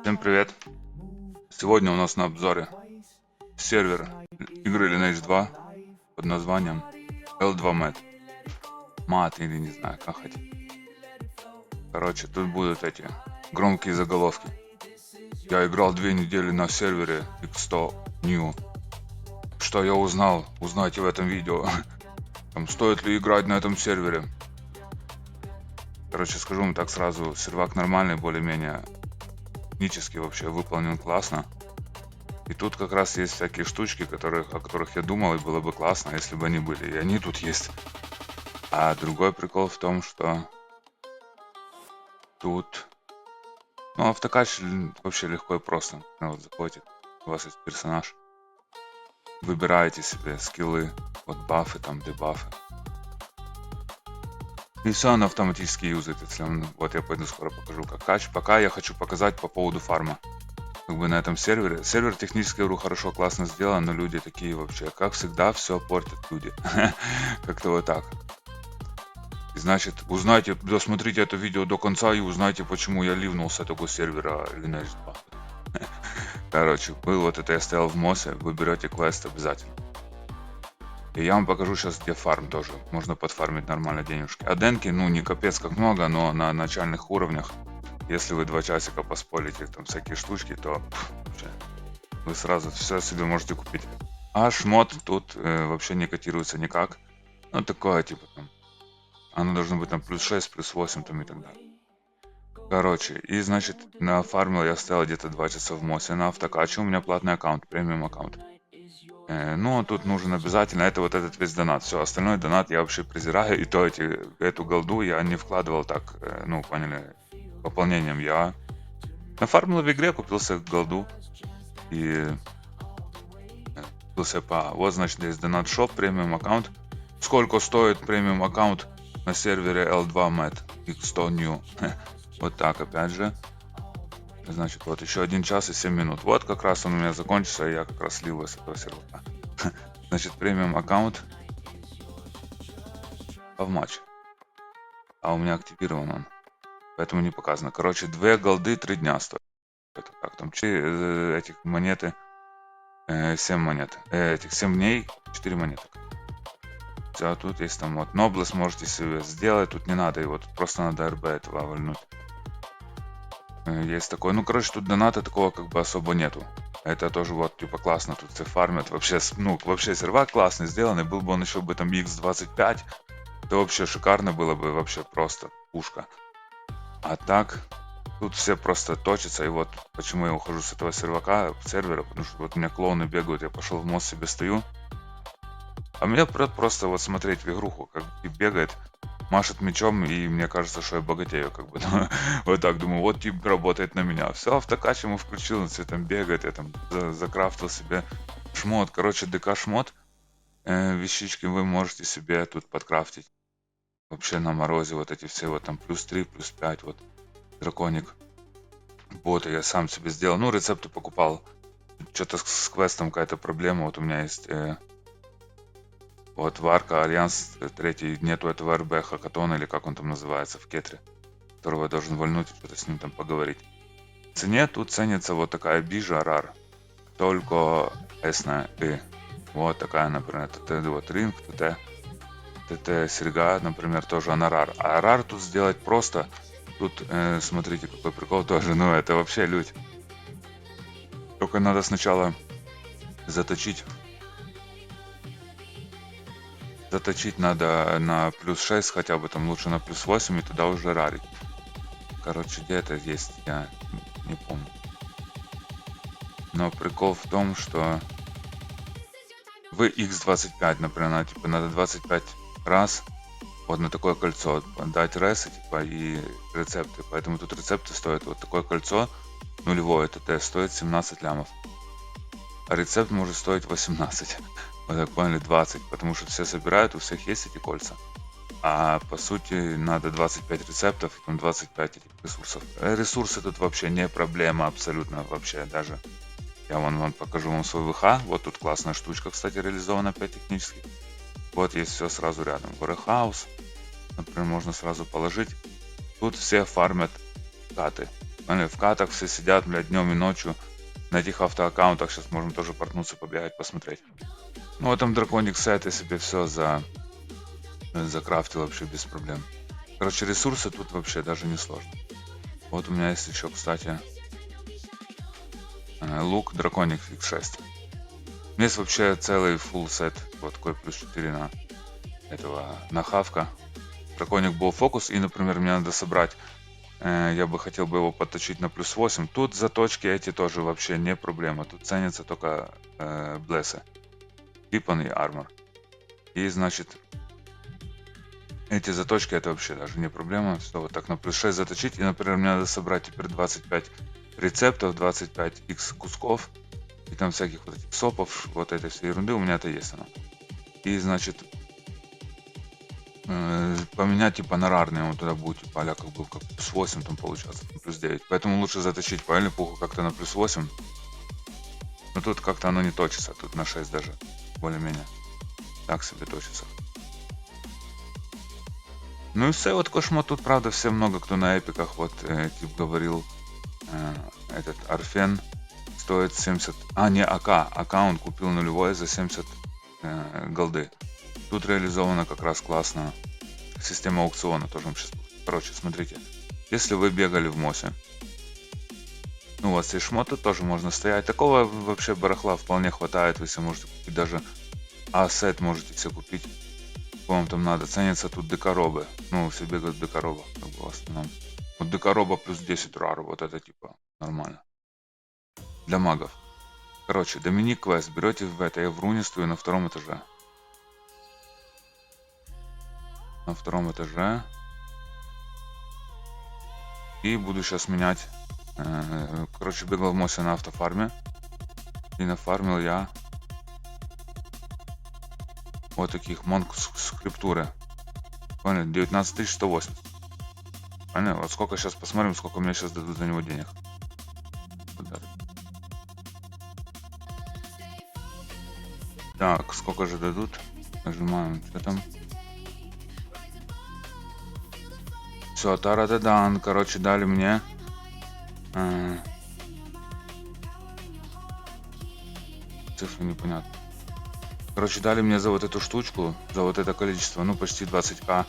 Всем привет! Сегодня у нас на обзоре сервер игры Lineage 2 под названием L2Mat. Мат или не знаю, как хотите. Короче, тут будут эти громкие заголовки. Я играл 2 недели на сервере X100 New. Что я узнал? Узнайте в этом видео. Там, стоит ли играть на этом сервере? Короче, скажу вам так сразу, сервак нормальный, более-менее технически вообще выполнен классно. И тут как раз есть всякие штучки, о которых я думал, и было бы классно, если бы они были. И они тут есть. А другой прикол в том, что тут... Ну, автокач вообще легко и просто. Вот заходите, у вас есть персонаж. Выбираете себе скиллы, вот бафы, там дебафы. И все он автоматически юзает, если он... Вот я пойду скоро покажу как кач. Пока я хочу показать по поводу фарма. Как бы на этом сервере. Сервер технически, говорю, хорошо, классно сделан, но люди такие вообще, как всегда, все портят люди. Как-то вот так. И значит, узнайте, досмотрите это видео до конца и узнайте, почему я ливнул с этого сервера Lineage 2. Короче, был вот это, я стоял в МОСе, вы берете квест обязательно. И я вам покажу сейчас, где фарм тоже. Можно подфармить нормально денежки. А денки, ну, не капец как много, но на начальных уровнях, если вы 2 часика поспорите там всякие штучки, то вы сразу все себе можете купить. А шмот тут вообще не котируется никак. Ну, такое, типа там. Оно должно быть там плюс 6, плюс 8 там и так далее. Короче, и значит, на фармил я стоял где-то 2 часа в МОСе на автокаче. У меня платный аккаунт, премиум аккаунт. Ну, тут нужен обязательно, это вот этот весь донат. Все, остальной донат я вообще презираю. И то эту голду я не вкладывал так, ну, поняли, пополнением. Я нафармил в игре, купил себе голду. И купился по... Вот, значит, здесь донат шоп, премиум аккаунт. Сколько стоит премиум аккаунт на сервере L2Mat X100 New? Вот так, опять же. Значит, вот еще 1 час и 7 минут. Вот как раз он у меня закончится, и я как раз слил с этого сервака. Значит, премиум аккаунт в матч. А у меня активирован он. Поэтому не показано. Короче, 2 голды 3 дня стоит. Это как там? 4 этих монеты. 7 монет. Этих 7 дней 4 монеты. Все, тут есть там вот Nobles можете себе сделать. Тут не надо его, тут просто надо РБ этого вальнуть. Есть такой, ну короче, тут доната такого как бы особо нету. Это тоже вот типа классно, тут все фармят. Вообще, ну вообще сервак классный сделанный. Был бы он еще бы там X25, то вообще шикарно было бы, вообще просто пушка. А так, тут все просто точатся. И вот почему я ухожу с этого сервера, потому что вот у меня клоуны бегают, я пошел в мост себе стою. А меня просто вот смотреть в игруху, как бегает, машет мечом, и мне кажется, что я богатею, как бы. Вот так думаю, вот тип работает на меня. Все, автокач ему включил, все там бегает, я там закрафтил себе шмот. Короче, ДК шмот. Вещички вы можете себе тут подкрафтить. Вообще на морозе вот эти все вот там плюс 3, плюс 5, вот драконик. Боты я сам себе сделал. Ну, рецепты покупал. Что-то с квестом какая-то проблема. Вот у меня есть... Вот Варка, Альянс, 3 нету этого РБ Хакатона, или как он там называется, в Кетре, которого я должен вольнуть и что-то с ним там поговорить. В цене тут ценится вот такая бижа рар, только эсная и. Вот такая, например, ТТ вот ринг, ТТ серьга, например, тоже она рар. А рар тут сделать просто. Тут, смотрите, какой прикол тоже, ну это вообще лють. Только надо сначала заточить надо на плюс 6 хотя бы, там лучше на плюс 8, и туда уже рарить. Короче, где это есть, я не помню. Но прикол в том, что вы X25, например, типа надо 25 раз вот на такое кольцо дать ресы, типа, и рецепты. Поэтому тут рецепты стоят, вот такое кольцо нулевое ТТ стоит 17 лямов. А рецепт может стоить 18. Вы так поняли, 20, потому что все собирают, у всех есть эти кольца. А по сути надо 25 рецептов, там 25 этих ресурсов. Ресурсы тут вообще не проблема абсолютно, вообще даже. Я вам покажу вам свой ВХ. Вот тут классная штучка, кстати, реализована опять технически. Вот есть все сразу рядом. Warehouse, например, можно сразу положить. Тут все фармят каты. Поняли? В катах все сидят, блядь, днем и ночью. На этих автоаккаунтах сейчас можем тоже портнуться, побегать, посмотреть. Ну, вот там драконик сайт, я себе все закрафтил вообще без проблем. Короче, ресурсы тут вообще даже не сложно. Вот у меня есть еще, кстати, лук драконик X6. У меня есть вообще целый full сет, вот такой плюс 4 на этого, на хавка. Драконик был фокус, и, например, мне надо собрать, я бы хотел бы его подточить на плюс 8. Тут заточки эти тоже вообще не проблема. Тут ценятся только блессы, Пипан и армор. И, значит, эти заточки это вообще даже не проблема. Все вот так на плюс 6 заточить. И, например, мне надо собрать теперь 25 рецептов, 25 x кусков. И там всяких вот этих сопов, вот этой всей ерунды. У меня это есть оно. И, значит, поменять типа на рарный, он тогда будет типа а-ля как был как плюс 8 там получается, плюс 9. Поэтому лучше заточить по эльпуху как-то на плюс 8. Но тут как-то оно не точится, тут на 6 даже более-менее так себе точится. Ну и все, вот кошмот тут, правда, все много кто на эпиках, вот тип говорил, этот Арфен стоит 70, не АК, он купил нулевой за 70 голды. Тут реализована как раз классно система аукциона, тоже вам сейчас. Короче, смотрите, если вы бегали в МОСе, ну, у вас есть шмоты, тоже можно стоять. Такого вообще барахла вполне хватает, вы себе можете купить даже А-сет можете себе купить. Вам там надо. Ценятся тут декоробы. Ну, все бегают в декоробах, как бы в основном. Вот декороба плюс 10 рар, вот это типа нормально. Для магов. Короче, Доминик квест берете в это, я в руне стою на втором этаже. На втором этаже. И буду сейчас менять. Короче, бегал в мосе на автофарме. И нафармил я вот таких монк скриптуры. Поняли? 19180. Поняли? Вот сколько сейчас посмотрим, сколько мне сейчас дадут за него денег. Так, сколько же дадут? Нажимаем, что там? Все, тарададан, короче, дали мне. Цифры непонятно. Короче, дали мне за вот эту штучку, за вот это количество, ну почти 20к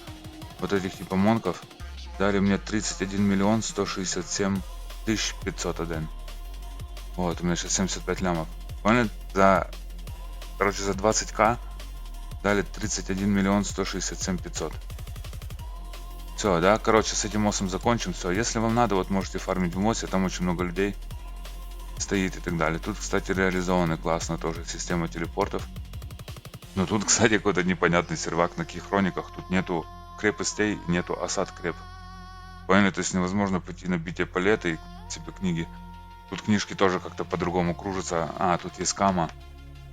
вот этих типа монков. Дали мне 31 миллион 167 тысяч 501. Вот, у меня сейчас 75 лямов. Поняли? Короче, за 20к дали 31 миллион 167 500. Все, да, короче, с этим мосом закончим. Все, если вам надо, вот можете фармить в мосе, там очень много людей стоит и так далее. Тут, кстати, реализована классно тоже система телепортов. Но тут, кстати, какой-то непонятный сервак на хрониках. Тут нету крепостей, нету осад креп. Поняли? То есть невозможно пойти на битие палеты и купить себе книги. Тут книжки тоже как-то по-другому кружатся. Тут есть кама.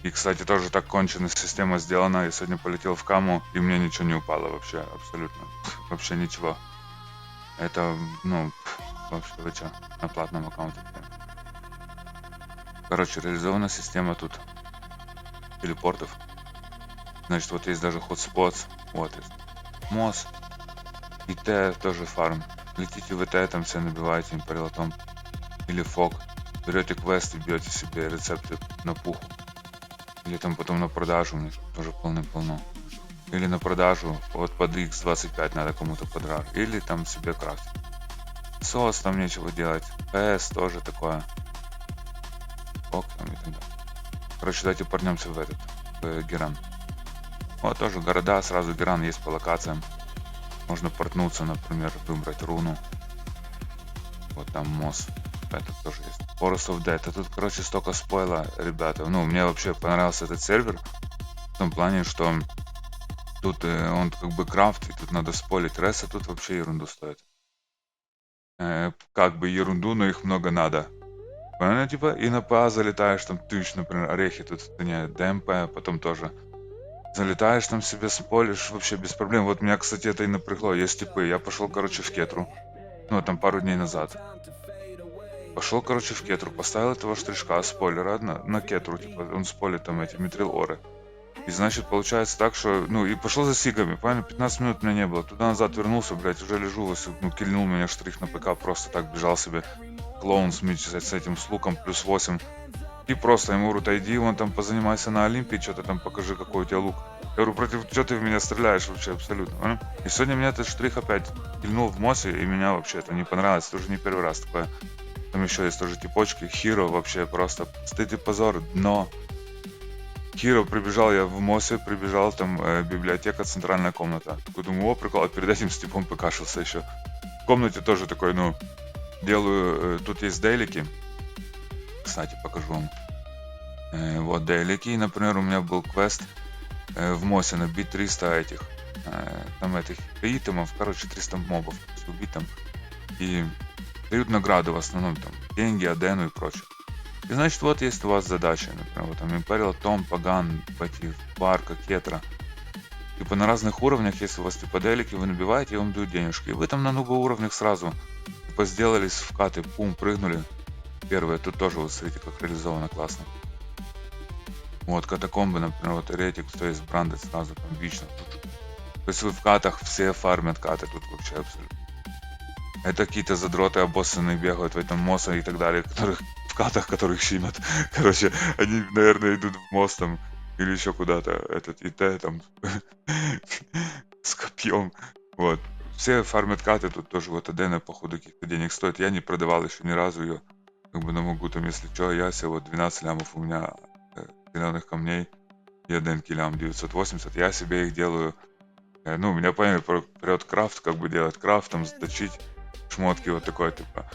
И, кстати, тоже так конченая система сделана. Я сегодня полетел в каму, и мне ничего не упало вообще, абсолютно. Вообще ничего. Это, ну, вообще вы чё, на платном аккаунте. Короче, реализована система тут телепортов. Значит, вот есть даже hotspots. Вот есть. МОС. ИТ тоже фарм. Летите в ИТ, там все набиваете импарилотом. Или фок. Берете квесты, бьете себе рецепты на пуху. Или там потом на продажу, у меня тоже полно. Или на продажу, вот под X25 надо кому-то подрар. Или там себе крафтить. СОС там нечего делать. ПС тоже такое. Ок, там и так далее. Короче, давайте порнемся в этот, в Геран. Вот тоже города, сразу Геран есть по локациям. Можно портнуться, например, выбрать руну. Вот там МОС. Это тоже есть. Forest of Dead. А тут, короче, столько спойла, ребята. Ну, мне вообще понравился этот сервер. В том плане, что тут он как бы крафт, и тут надо спойлить. Ресса тут вообще ерунду стоит. Как бы ерунду, но их много надо. Понятно, типа, и на ПА залетаешь, там тысяч, например, орехи тут нет, ДМП, потом тоже. Залетаешь там себе, спойлишь вообще без проблем. Вот меня, кстати, это и напрягло. Есть типы. Я пошел, короче, в Кетру. Ну, там пару дней назад. Пошел, короче, в Кетру, поставил этого штришка, спойлера на Кетру, типа, он спойлит там эти митрил оры. И значит, получается так, что, ну, и пошел за сигами, правильно, 15 минут меня не было. Туда-назад вернулся, блядь, уже лежу, ну, кильнул меня штрих на ПК, просто так бежал себе. клоун с этим с луком плюс 8. И просто ему говорят, иди вон там позанимайся на Олимпии, что-то там покажи, какой у тебя лук. Я говорю, против что ты в меня стреляешь вообще абсолютно, понял? И сегодня меня этот штрих опять пильнул в МОСе, и меня вообще это не понравилось, это уже не первый раз такое. Там еще есть тоже типочки, Хиро вообще просто стыд и позор, дно. Хиро прибежал, я в МОСе прибежал, там библиотека, центральная комната. Такой думаю, о, прикол, а перед этим с типом покашился еще. В комнате тоже такой, ну, делаю, тут есть дейлики. Кстати, покажу вам. Вот дейлики, например, у меня был квест в МОСе набить 300 этих, там этих итемов, короче, 300 мобов убить там. И дают награды в основном, там, деньги, адену и прочее. И значит, вот есть у вас задача, например, вот там Imperial, Том, Паган, Пати, Барка, Кетра. Типа на разных уровнях, если у вас типа делики, вы набиваете, и вам дают денежки. И вы там на много уровнях сразу типа сделались вкаты, пум, прыгнули. Первое, тут тоже вот смотрите, как реализовано классно. Вот катакомбы, например, вот Эретик, кто есть брандед сразу там вечно. То есть вы в катах все фармят каты тут вообще абсолютно. Это какие-то задроты обоссанные бегают в этом МОСе и так далее, которых в катах, которых щимят. Короче, они, наверное, идут в МОС там или еще куда-то, этот ИТ там с копьем. Вот. Все фармят каты, тут тоже вот Адена, походу, каких-то денег стоит. Я не продавал еще ни разу ее. Как бы, но могу там, если что, я себе вот 12 лямов у меня зеленых камней и Аденки лям 980. Я себе их делаю. Ну, у меня поняли, прет крафт, как бы делать крафт, там заточить шмотки вот такой типа.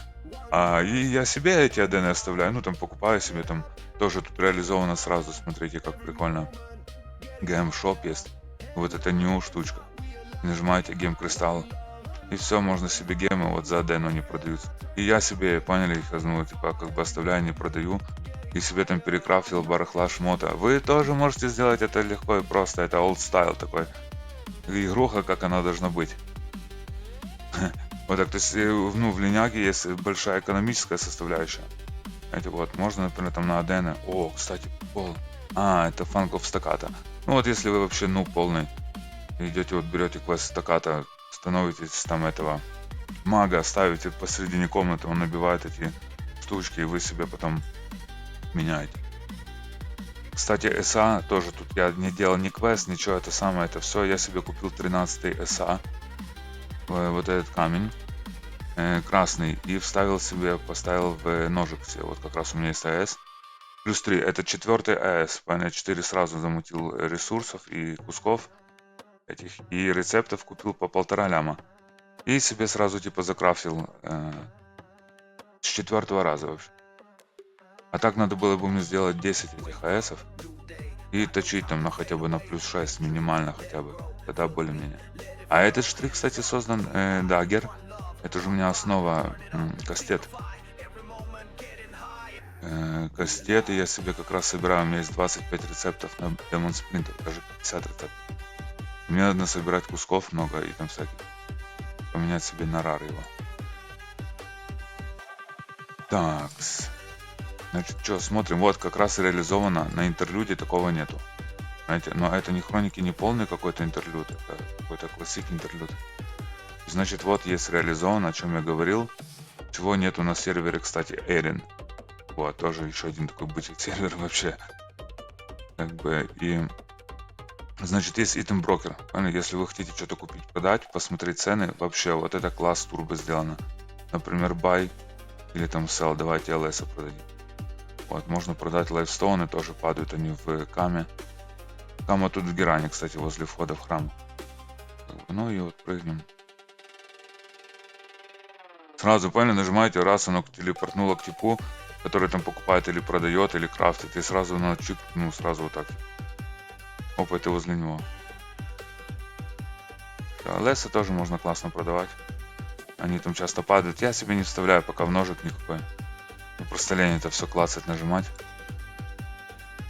И я себе эти адены оставляю, ну там покупаю себе, там тоже тут реализовано сразу, смотрите, как прикольно. Гейм-шоп есть, вот это new штучка. Нажимаете гем-кристалл, и все, можно себе гемы вот за адену не продаются. И я себе, поняли, их, ну, типа, как бы оставляю, не продаю. И себе там перекрафтил барахла шмота. Вы тоже можете сделать это легко и просто, это old style такой. Игруха, как она должна быть. Вот так, то есть, ну, в линяге есть большая экономическая составляющая. Знаете, вот, можно, например, там на Адене. О, кстати, пол. Это фанков стаката. Ну вот, если вы вообще, ну, полный, идете, вот, берете квест стаката, становитесь там этого мага, ставите посередине комнаты, он набивает эти штучки, и вы себе потом меняете. Кстати, СА тоже тут я не делал ни квест, ничего, это самое, это все. Я себе купил 13-й СА. Вот этот камень красный и вставил себе, поставил в ножик себе, вот как раз у меня есть АС плюс 3, это 4-й АС, понятно, 4 сразу замутил ресурсов и кусков этих, и рецептов купил по 1,5 ляма и себе сразу типа закрафтил с 4-го раза вообще. А так надо было бы мне сделать 10 этих АСов и точить там на хотя бы на плюс 6 минимально хотя бы, тогда более-менее. А этот штрих, кстати, создан дагер. Это же у меня основа кастет. Кастеты я себе как раз собираю. У меня есть 25 рецептов на Demon Splinter, даже 50 рецептов. Мне надо собирать кусков много и там всяких. Поменять себе на рар его. Так. Значит, что, смотрим. Вот как раз реализовано. На интерлюде такого нету. Знаете, но это не хроники, не полный какой-то интерлюд. Это какой-то классик интерлюд. Значит, вот есть реализовано, о чем я говорил. Чего нету на сервере, кстати, Эрин. Вот, тоже еще один такой бычий сервер вообще. Как бы, и... Значит, есть item брокер. Если вы хотите что-то купить, продать, посмотреть цены, вообще, вот это класс турбо сделано. Например, buy или там sell, давайте LS продадим. Вот, можно продать лайфстоуны, тоже падают они в Каме. Кама тут в Геране, кстати, возле входа в храм. Ну и вот прыгнем. Сразу, поняли, нажимаете, раз оно телепортнуло к типу, который там покупает или продает, или крафтит, и сразу на чик, ну сразу вот так. Опа, это возле него. Да, лесы тоже можно классно продавать. Они там часто падают. Я себе не вставляю пока в ножик никакой. Просто лень это все клацать, нажимать.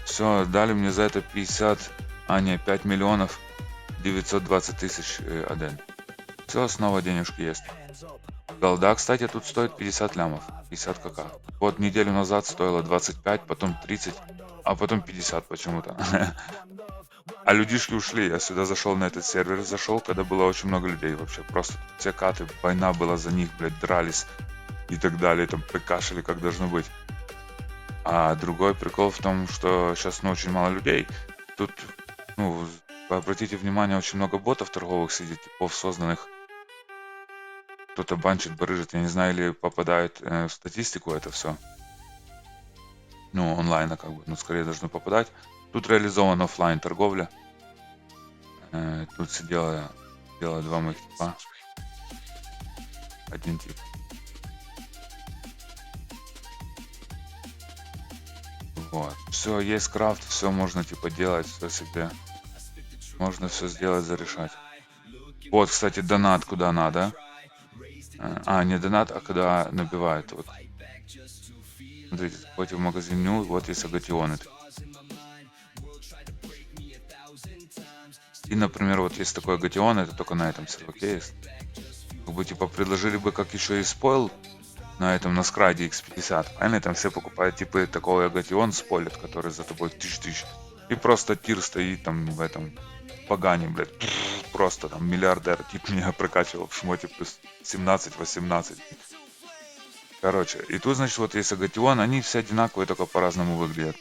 Все, дали мне за это 50, 5 миллионов 920 тысяч аден. Все, снова денежки есть. Голда, кстати, тут стоит 50 лямов, 50 кк. Вот неделю назад стоило 25, потом 30, а потом 50 почему-то. А людишки ушли, я сюда зашел на этот сервер, зашел, когда было очень много людей вообще. Просто все каты, война была за них, блядь, дрались. и так далее, там прикашили, как должно быть. А другой прикол в том, что сейчас очень мало людей. Тут, ну, обратите внимание, очень много ботов торговых сидит, типов созданных. Кто-то банчит, барыжит, я не знаю, или попадает в статистику это все. Ну, онлайна как бы, ну, скорее должно попадать. Тут реализована оффлайн торговля. Тут сидело два моих типа. Один тип. Вот. Все, есть крафт, все можно типа делать, все себе. Можно все сделать, зарешать. Вот, кстати, донат куда надо. Не донат, а когда набивают. Вот. Смотрите, заходите в магазин New, вот есть агатионы. И, например, вот есть такой агатион, это только на этом серваке есть. Как бы типа предложили бы как еще и спойл на этом, на скраде X50. Правильно, там все покупают типа такой агатион спойлит, который за тобой тысяч. И просто тир стоит там в этом погане, блядь. Просто там миллиардер тип меня прокачивал в шмоте плюс 17-18. Короче, и тут, значит, вот есть агатион, они все одинаковые, только по-разному выглядят.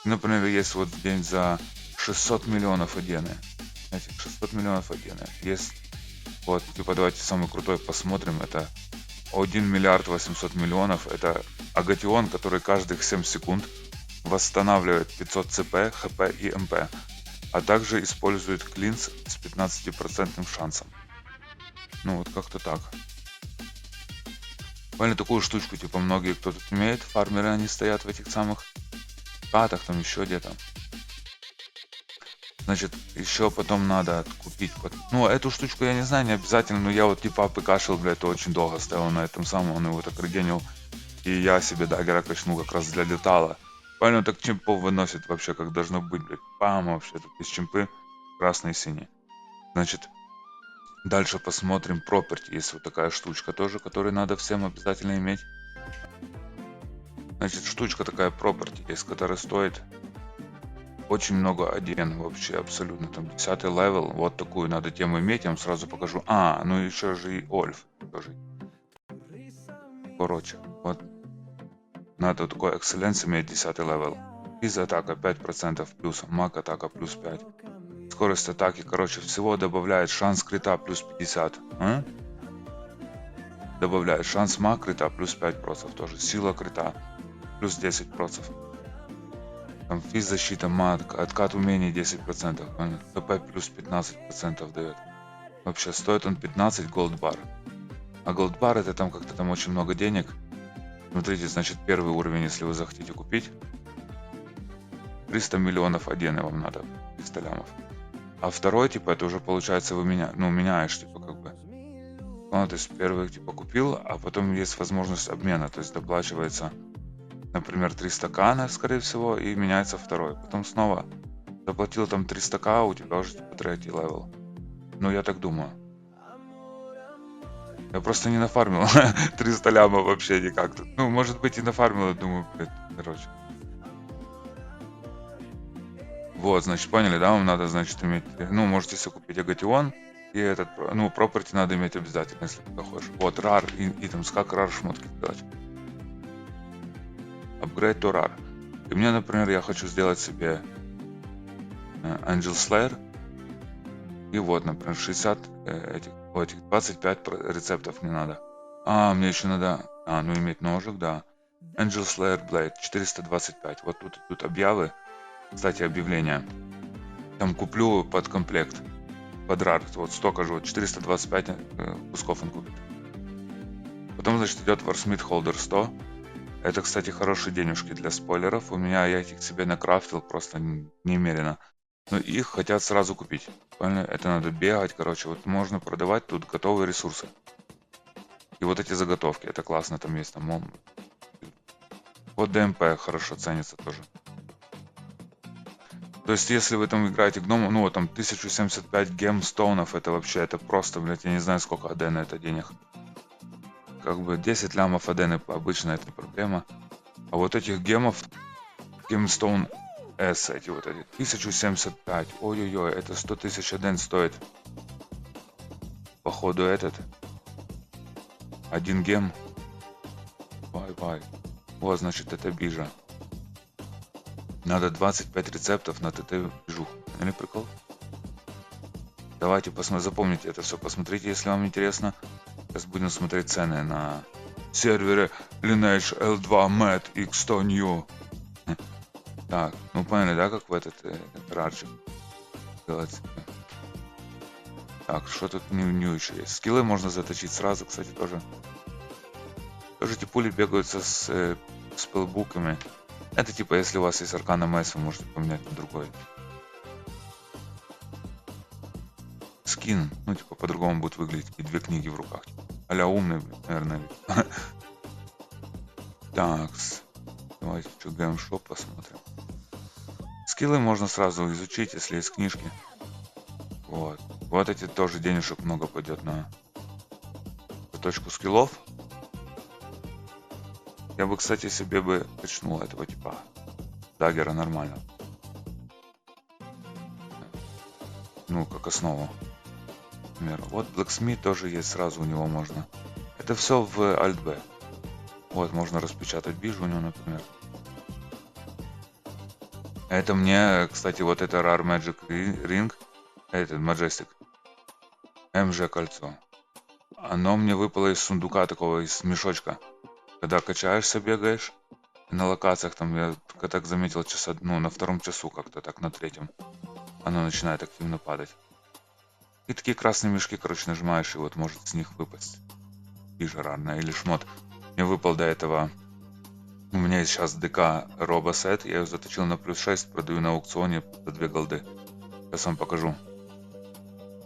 Например, есть вот день за 600 миллионов адены. Знаете, 600 миллионов адены. Есть, вот, типа, давайте самый крутой посмотрим, это 1 миллиард 800 миллионов. Это агатион, который каждых 7 секунд восстанавливает 500 ЦП, ХП и МП, а также использует клинс с 15% шансом. Ну вот как-то так. Поняли такую штучку, типа многие кто тут умеет, фармеры они стоят в этих самых катах, там еще где-то. Значит, еще потом надо купить. Ну, эту штучку я не знаю, не обязательно, но я вот типа АПКшил, блядь, это очень долго стоял на этом самом, он его так регенил. И я себе даггера качнул как раз для летала. Понял, так чемпов выносит вообще, как должно быть, блядь. Пам, вообще, тут из чемпы красные и синие. Значит, дальше посмотрим property. Есть вот такая штучка тоже, которую надо всем обязательно иметь. Значит, штучка такая property есть, которая стоит очень много аден вообще, абсолютно. Там 10 левел, вот такую надо тему иметь, я вам сразу покажу. Ну еще же и Ольф тоже. Короче, вот. Надо такой экселленс иметь 10 левел. Из атака 5% плюс, маг атака плюс 5. Скорость атаки, короче, всего добавляет шанс крита плюс 50. Добавляет шанс маг крита плюс 5%. Тоже сила крита плюс 10%. Там физзащита, маг, откат умений 10%. ХП плюс 15% дает. Вообще стоит он 15 голдбар. А голдбар это там как-то там очень много денег. Смотрите, значит первый уровень, если вы захотите купить, 300 миллионов адены вам надо, 300 лямов. А второй, типа, это уже получается вы меняешь, типа, как бы. Ну, то есть первый, типа, купил, а потом есть возможность обмена, то есть доплачивается, например, 300к, скорее всего, и меняется второй. Потом снова заплатил там 300к, у тебя уже, типа, третий левел. Ну, я так думаю. Я просто не нафармил 300 лямов вообще никак тут. Ну, может быть и нафармил, я думаю, блядь, короче. Вот, значит, поняли, да? Вам надо, значит, иметь... Ну, можете себе купить агатион. И этот, ну, property надо иметь обязательно, если ты хочешь. Вот, RAR, и там, как RAR шмотки делать. Upgrade to RAR. И мне, например, я хочу сделать себе Angel Slayer. И вот, например, 60 этих 25 рецептов не надо. Мне еще надо, ну, иметь ножик, да. Angel Slayer Blade 425. Вот тут объявы. Кстати, объявления. Там куплю под комплект. Под RAR. Вот столько же, вот 425 кусков он купит. Потом, значит, идет Warsmith Holder 100. Это, кстати, хорошие денежки для спойлеров. У меня я их себе накрафтил просто немерено. Но их хотят сразу купить. Поняли? Это надо бегать, короче. Вот можно продавать тут готовые ресурсы. И вот эти заготовки. Это классно, там есть там. Вот ДМП хорошо ценится тоже. То есть, если вы там играете гномом, ну, вот там 1075 гемстоунов, это вообще, это просто, блядь, я не знаю, сколько адена это денег. Как бы 10 лямов адены обычно это не проблема. А вот этих гемов, гемстоун S, эти вот эти, 1075, ой-ой-ой, это 100 тысяч аден стоит. Походу этот, один гем, Вай. Вот, значит, это бижа. Надо 25 рецептов на ТТ-бижуху. Или прикол? Давайте посмотрим, запомните это все, посмотрите, если вам интересно. Сейчас будем смотреть цены на сервере Lineage L2 Mat X100 New. Так, ну поняли, да, как в этот рарчик делать? Так, что тут new еще есть? Скиллы можно заточить сразу, кстати, тоже. Тоже эти пули бегаются с спелбуками. Это типа, если у вас есть Аркана Мэс, вы можете поменять на другой. Скин, ну типа по-другому будет выглядеть, и 2 книги в руках. А-ля умный, наверное. Так, давайте что, геймшоп посмотрим. Скиллы можно сразу изучить, если есть книжки. Вот эти тоже денежек много пойдет на точку скиллов. Я бы, кстати, себе бы качнул этого типа даггера нормально. Ну, как основу. Например. Вот Blacksmith тоже есть, сразу у него можно. Это все в Alt-B. Вот, можно распечатать бижу у него, например. Это мне, кстати, вот это Rare Magic Ring, этот Majestic, MG кольцо. Оно мне выпало из сундука такого, из мешочка. Когда качаешься, бегаешь, на локациях там, я так заметил, часа, ну, на 2-м часу как-то так, на 3-м. Оно начинает активно падать. И такие красные мешки, короче, нажимаешь, и вот может с них выпасть бижа рарная или шмот. Мне выпал до этого. У меня есть сейчас ДК робосет, я ее заточил на плюс 6, продаю на аукционе за 2 голды. Сейчас вам покажу.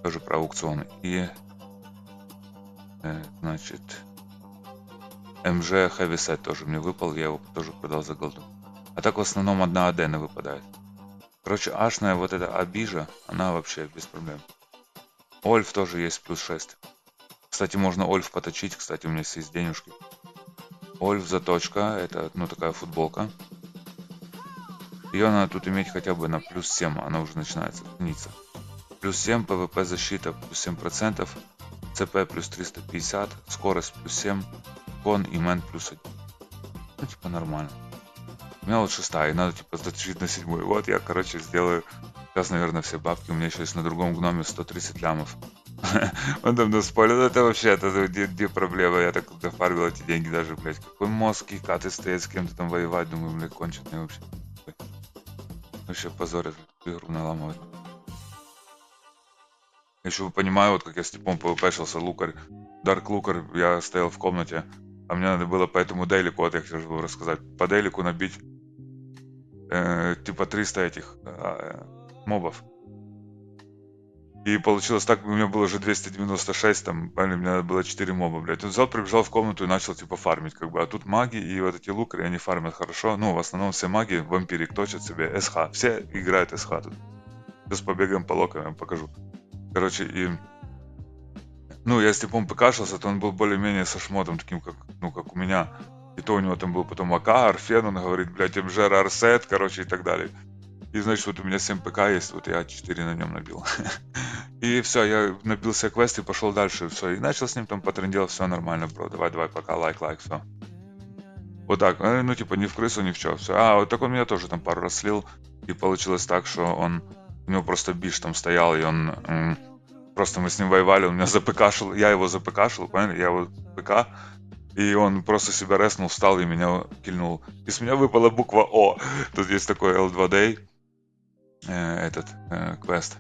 Тоже про аукцион. И значит, МЖ Heavy Set тоже мне выпал, я его тоже продал за голду. А так в основном одна Адена выпадает. Короче, ашная вот эта Абижа, она вообще без проблем. Ольф тоже есть плюс 6. Кстати, можно Ольф поточить, кстати, у меня есть денежки. Ольф заточка, это, ну, такая футболка. Ее надо тут иметь хотя бы на плюс 7, она уже начинается цениться. Плюс 7, ПВП защита плюс 7%, ЦП плюс 350, скорость плюс 7, кон и мэн плюс 1. Ну, типа нормально. У меня вот 6, и надо типа заточить на 7. Вот я, короче, сделаю. Сейчас, наверное, все бабки. У меня еще есть на другом гноме 130 лямов. Он там наспорил. Это вообще, это где проблема? Я так дофармил эти деньги даже, блядь. Какой мозг, и каты стоят с кем-то там воевать. Думаю, блядь, конченый вообще. Вообще позорят, игру наламывать. Еще понимаю, вот как я с типом пвпшился, лукарь, Дарк Лукар, я стоял в комнате, а мне надо было по этому дейлику, вот я хотел рассказать, по дейлику набить типа 300 этих мобов. И получилось так, у меня было уже 296, там, мне надо было 4 моба, блядь. Он взял, прибежал в комнату и начал, типа, фармить, как бы. А тут маги и вот эти лукари, они фармят хорошо. Ну, в основном все маги, вампирик точат себе, СХ. Все играют СХ тут. Сейчас побегаем по локам, я вам покажу. Короче, и... Ну, я с типом ПКшился, то он был более-менее со шмотом, таким, как, ну, как у меня. И то у него там был потом АК, Арфен, он говорит, блядь, МЖ, Арсет, короче, и так далее. И, значит, вот у меня 7 ПК есть, вот я 4 на нем набил. И все, я набил себе квест и пошел дальше, все. И начал с ним там потрендел, все нормально, бро, давай, пока, лайк, все. Вот так, ну, типа, не в крысу, ни в чё, все. А, вот так он меня тоже там пару раз слил. И получилось так, что у него просто биш там стоял, и он... Просто мы с ним воевали, он меня запыкашил, я его запыкашил, поняли? Я его ПК, и он просто себя резнул, встал и меня кильнул. И с меня выпала буква О. Тут есть такой L2Day, квест,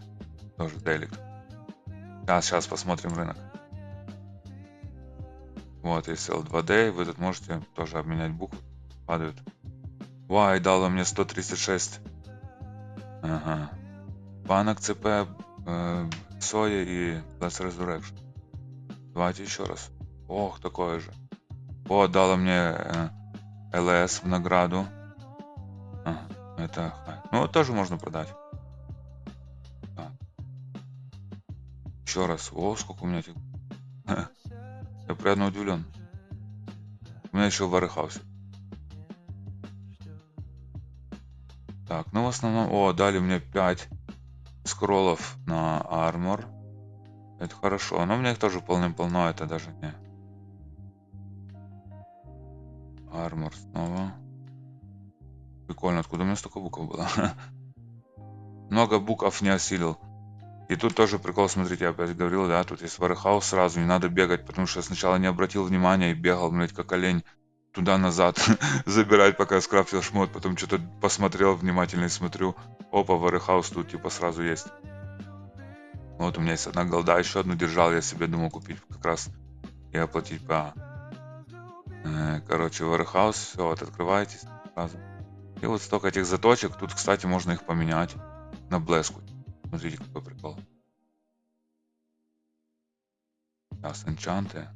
тоже дейлик. Сейчас посмотрим рынок. Вот, есть L2Day, вы тут можете тоже обменять буквы, падают. Вай, дало мне 136. Ага. Банок ЦП, Соя и Last Resurrection. Давайте еще раз. Ох, такое же. О, дала мне ЛС в награду. Это... Ну, вот тоже можно продать. Так. Еще раз. О, сколько у меня этих... Я приятно удивлен. У меня еще в Варехаусе. Так, ну в основном... О, дали мне 5 скроллов на армор. Это хорошо. Но у меня их тоже полным-полно. Это даже не... Армор снова. Прикольно, откуда у меня столько букв было? Много букв не осилил. И тут тоже прикол, смотрите, я опять говорил, да, тут есть warehouse сразу, не надо бегать, потому что я сначала не обратил внимания и бегал, блядь, как олень, туда-назад, забирать, пока я скрафтил шмот, потом что-то посмотрел внимательно и смотрю, опа, warehouse тут типа сразу есть. Вот у меня есть одна голда, еще одну держал, я себе думал купить как раз и оплатить по... Короче, warehouse, все, вот открываетесь сразу. И вот столько этих заточек, тут, кстати, можно их поменять на блеску. Смотрите, какой прикол. Сейчас, энчанты.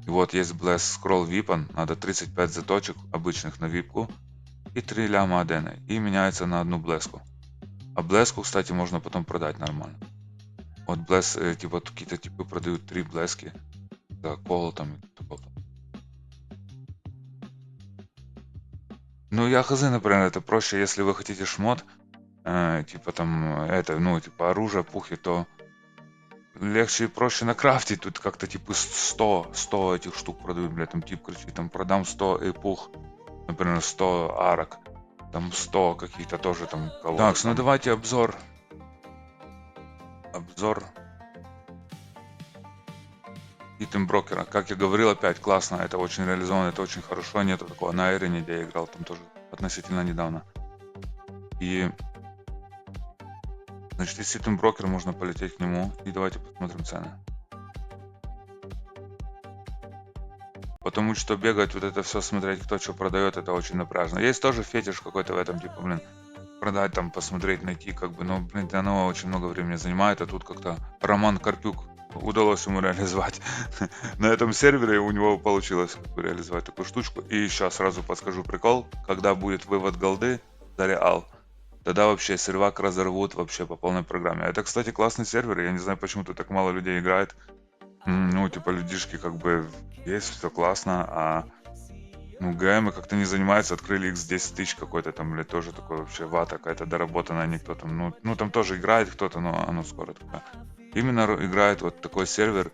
И вот есть Bless Scroll Weapon, надо 35 заточек обычных на випку и 3 ляма адена. И меняется на одну блеску. А блеску, кстати, можно потом продать нормально. Вот блес, типа, какие-то типы продают 3 блески за кол там и такого. Ну, я хз, например, это проще, если вы хотите шмот, типа там, это, ну, типа оружие, пухи, то легче и проще накрафтить. Тут как-то типа 100 этих штук продают, блядь, там тип кричит, там продам 100 эпух, например, 100 арок, там 100 каких-то тоже там колод. Так, ну давайте обзор. Итем брокера. Как я говорил, опять классно, это очень реализовано, это очень хорошо. Нету такого на Эрене, где я играл, там тоже относительно недавно. И значит, если итем брокер, можно полететь к нему. И давайте посмотрим цены. Потому что бегать, вот это все смотреть, кто что продает, это очень напряжно. Есть тоже фетиш какой-то в этом, типа, блин, продать там, посмотреть, найти, как бы, но, блин, оно очень много времени занимает, а тут как-то Роман Карпюк удалось ему реализовать. На этом сервере у него получилось реализовать такую штучку. И сейчас сразу подскажу прикол, когда будет вывод голды за реал, тогда вообще сервак разорвут вообще по полной программе. Это, кстати, классный сервер, я не знаю, почему тут так мало людей играет. Ну, типа, людишки как бы есть, все классно, а ну, ГМы как-то не занимаются, открыли x10 тысяч какой-то там, или тоже такой вообще вата какая-то доработанная, никто там, ну там тоже играет кто-то, но оно скоро такое. Именно играет вот такой сервер,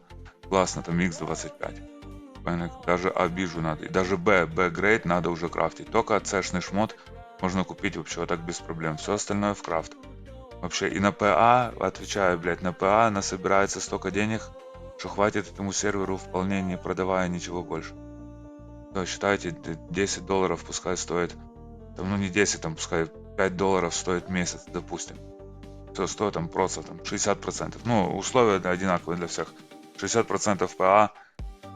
классно, там x25. Даже А бижу надо, и даже Б грейд надо уже крафтить, только C-шный шмот можно купить вообще вот так без проблем, все остальное в крафт. Вообще и на ПА, отвечаю, блядь, на ПА насобирается столько денег, что хватит этому серверу вполне, не продавая ничего больше. То считайте, $10 пускай стоит, там, ну не 10, там пускай $5 стоит месяц, допустим. Все стоит там просто там 60%. Ну, условия одинаковые для всех. 60% ПА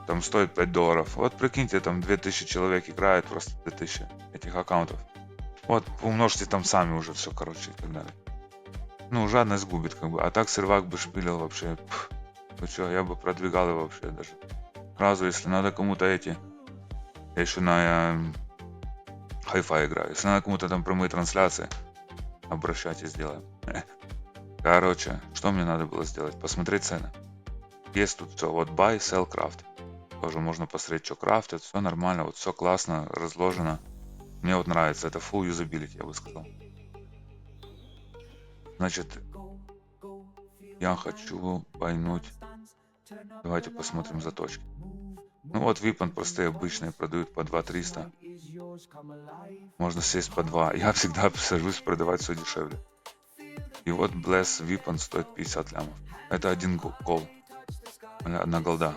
там стоит $5. Вот прикиньте, там 2000 человек играет, просто 2000 этих аккаунтов. Вот умножьте там сами уже все, короче, и так далее. Ну, жадность губит, как бы. А так сервак бы шпилил вообще. Ну что, я бы продвигал его вообще даже. Сразу, если надо кому-то эти. Я еще на Hi-Fi играю. Если надо кому-то там прямые трансляции, обращайтесь, сделаем. Короче, что мне надо было сделать? Посмотреть цены. Есть тут все. Вот buy, sell, craft. Тоже можно посмотреть, что крафтят. Все нормально, вот все классно разложено. Мне вот нравится. Это full usability, я бы сказал. Значит, я хочу пайнуть. Давайте посмотрим заточки. Ну вот Weapon простые, обычные, продают по 2300. Можно сесть по 2. Я всегда сажусь продавать все дешевле. И вот Bless Weapon стоит 50 лямов. Это один кол. Одна голда.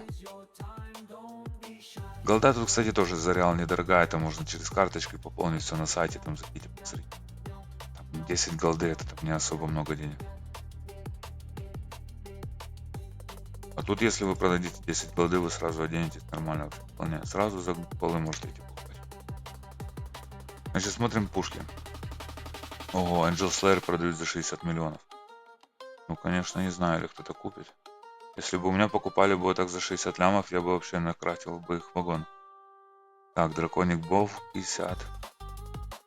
Голда тут, кстати, тоже за реал недорогая. Это можно через карточку пополнить все на сайте. Там закиньте, посмотрите. 10 голды, это там не особо много денег. А тут, если вы продадите 10 голды, вы сразу оденетесь нормально. Вполне. Сразу за полы можете идти покупать. Значит, смотрим пушки. Ого, Angel Slayer продают за 60 миллионов. Ну, конечно, не знаю, ли кто-то купит. Если бы у меня покупали бы вот так за 60 лямов, я бы вообще накрафтил бы их в вагон. Так, Драконик Бов 50.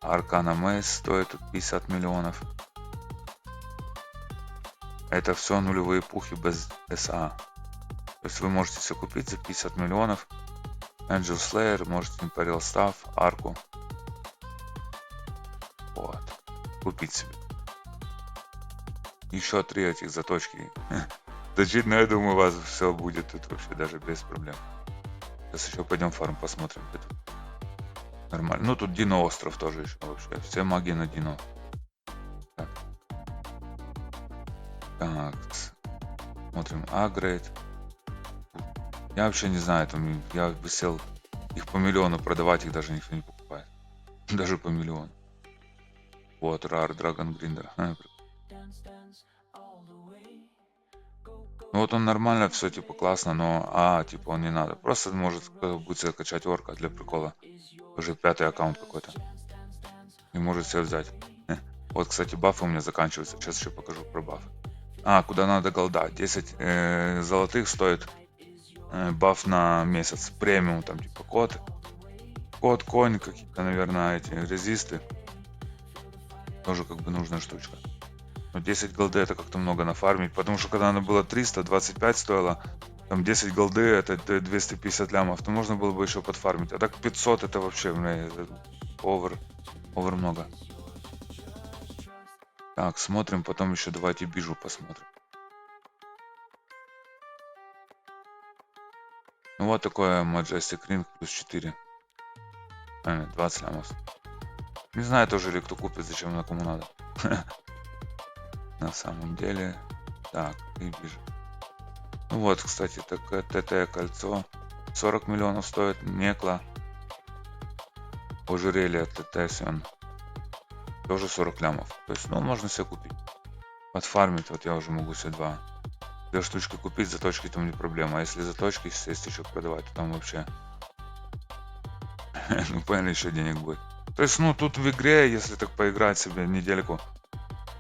Аркана Мейс стоит 50 миллионов. Это все нулевые пухи без СА. То есть вы можете все купить за 50 миллионов. Angel Slayer, можете Imperial Staff, арку. Вот. Купить себе. Еще 3 этих заточки. Значительно, я думаю, у вас все будет тут вообще даже без проблем. Сейчас еще пойдем фарм посмотрим. Нормально. Ну, тут Дино остров тоже еще вообще. Все маги на Дино. Так. Так. Смотрим. Агрейд. Я вообще не знаю, там я высел их по миллиону продавать, их даже никто не покупает. Даже по миллиону. Вот, Рар, Драгон Гриндер. Ну вот он нормально, все типа классно, но типа он не надо. Просто может кто-то будет себе качать орка для прикола. Уже 5-й аккаунт какой-то. И может себе взять. Вот, кстати, бафы у меня заканчиваются. Сейчас еще покажу про бафы. Куда надо голда. 10 золотых стоит баф на месяц. Премиум, там типа кот, конь, какие-то, наверное, эти резисты. Тоже как бы нужная штучка. Но 10 голды это как-то много нафармить. Потому что когда она была 325 стоила, там 10 голды это 250 лямов, то можно было бы еще подфармить. А так 500 это вообще овер много. Так, смотрим, потом еще давайте бижу посмотрим. Ну вот такое Majestic Ring плюс 4. 20 лямов. Не знаю тоже ли кто купит, зачем оно кому надо. На самом деле. Так, и бижу. Ну вот, кстати, такое ТТ кольцо. 40 миллионов стоит. Некла. Ожерелье ТТ Сен. Тоже 40 лямов. То есть, ну, можно себе купить. Подфармить, вот я уже могу себе 2 штучки купить, заточки там не проблема. А если заточки сесть еще продавать, то там вообще ну поняли, еще денег будет. То есть, ну тут в игре, если так поиграть себе недельку,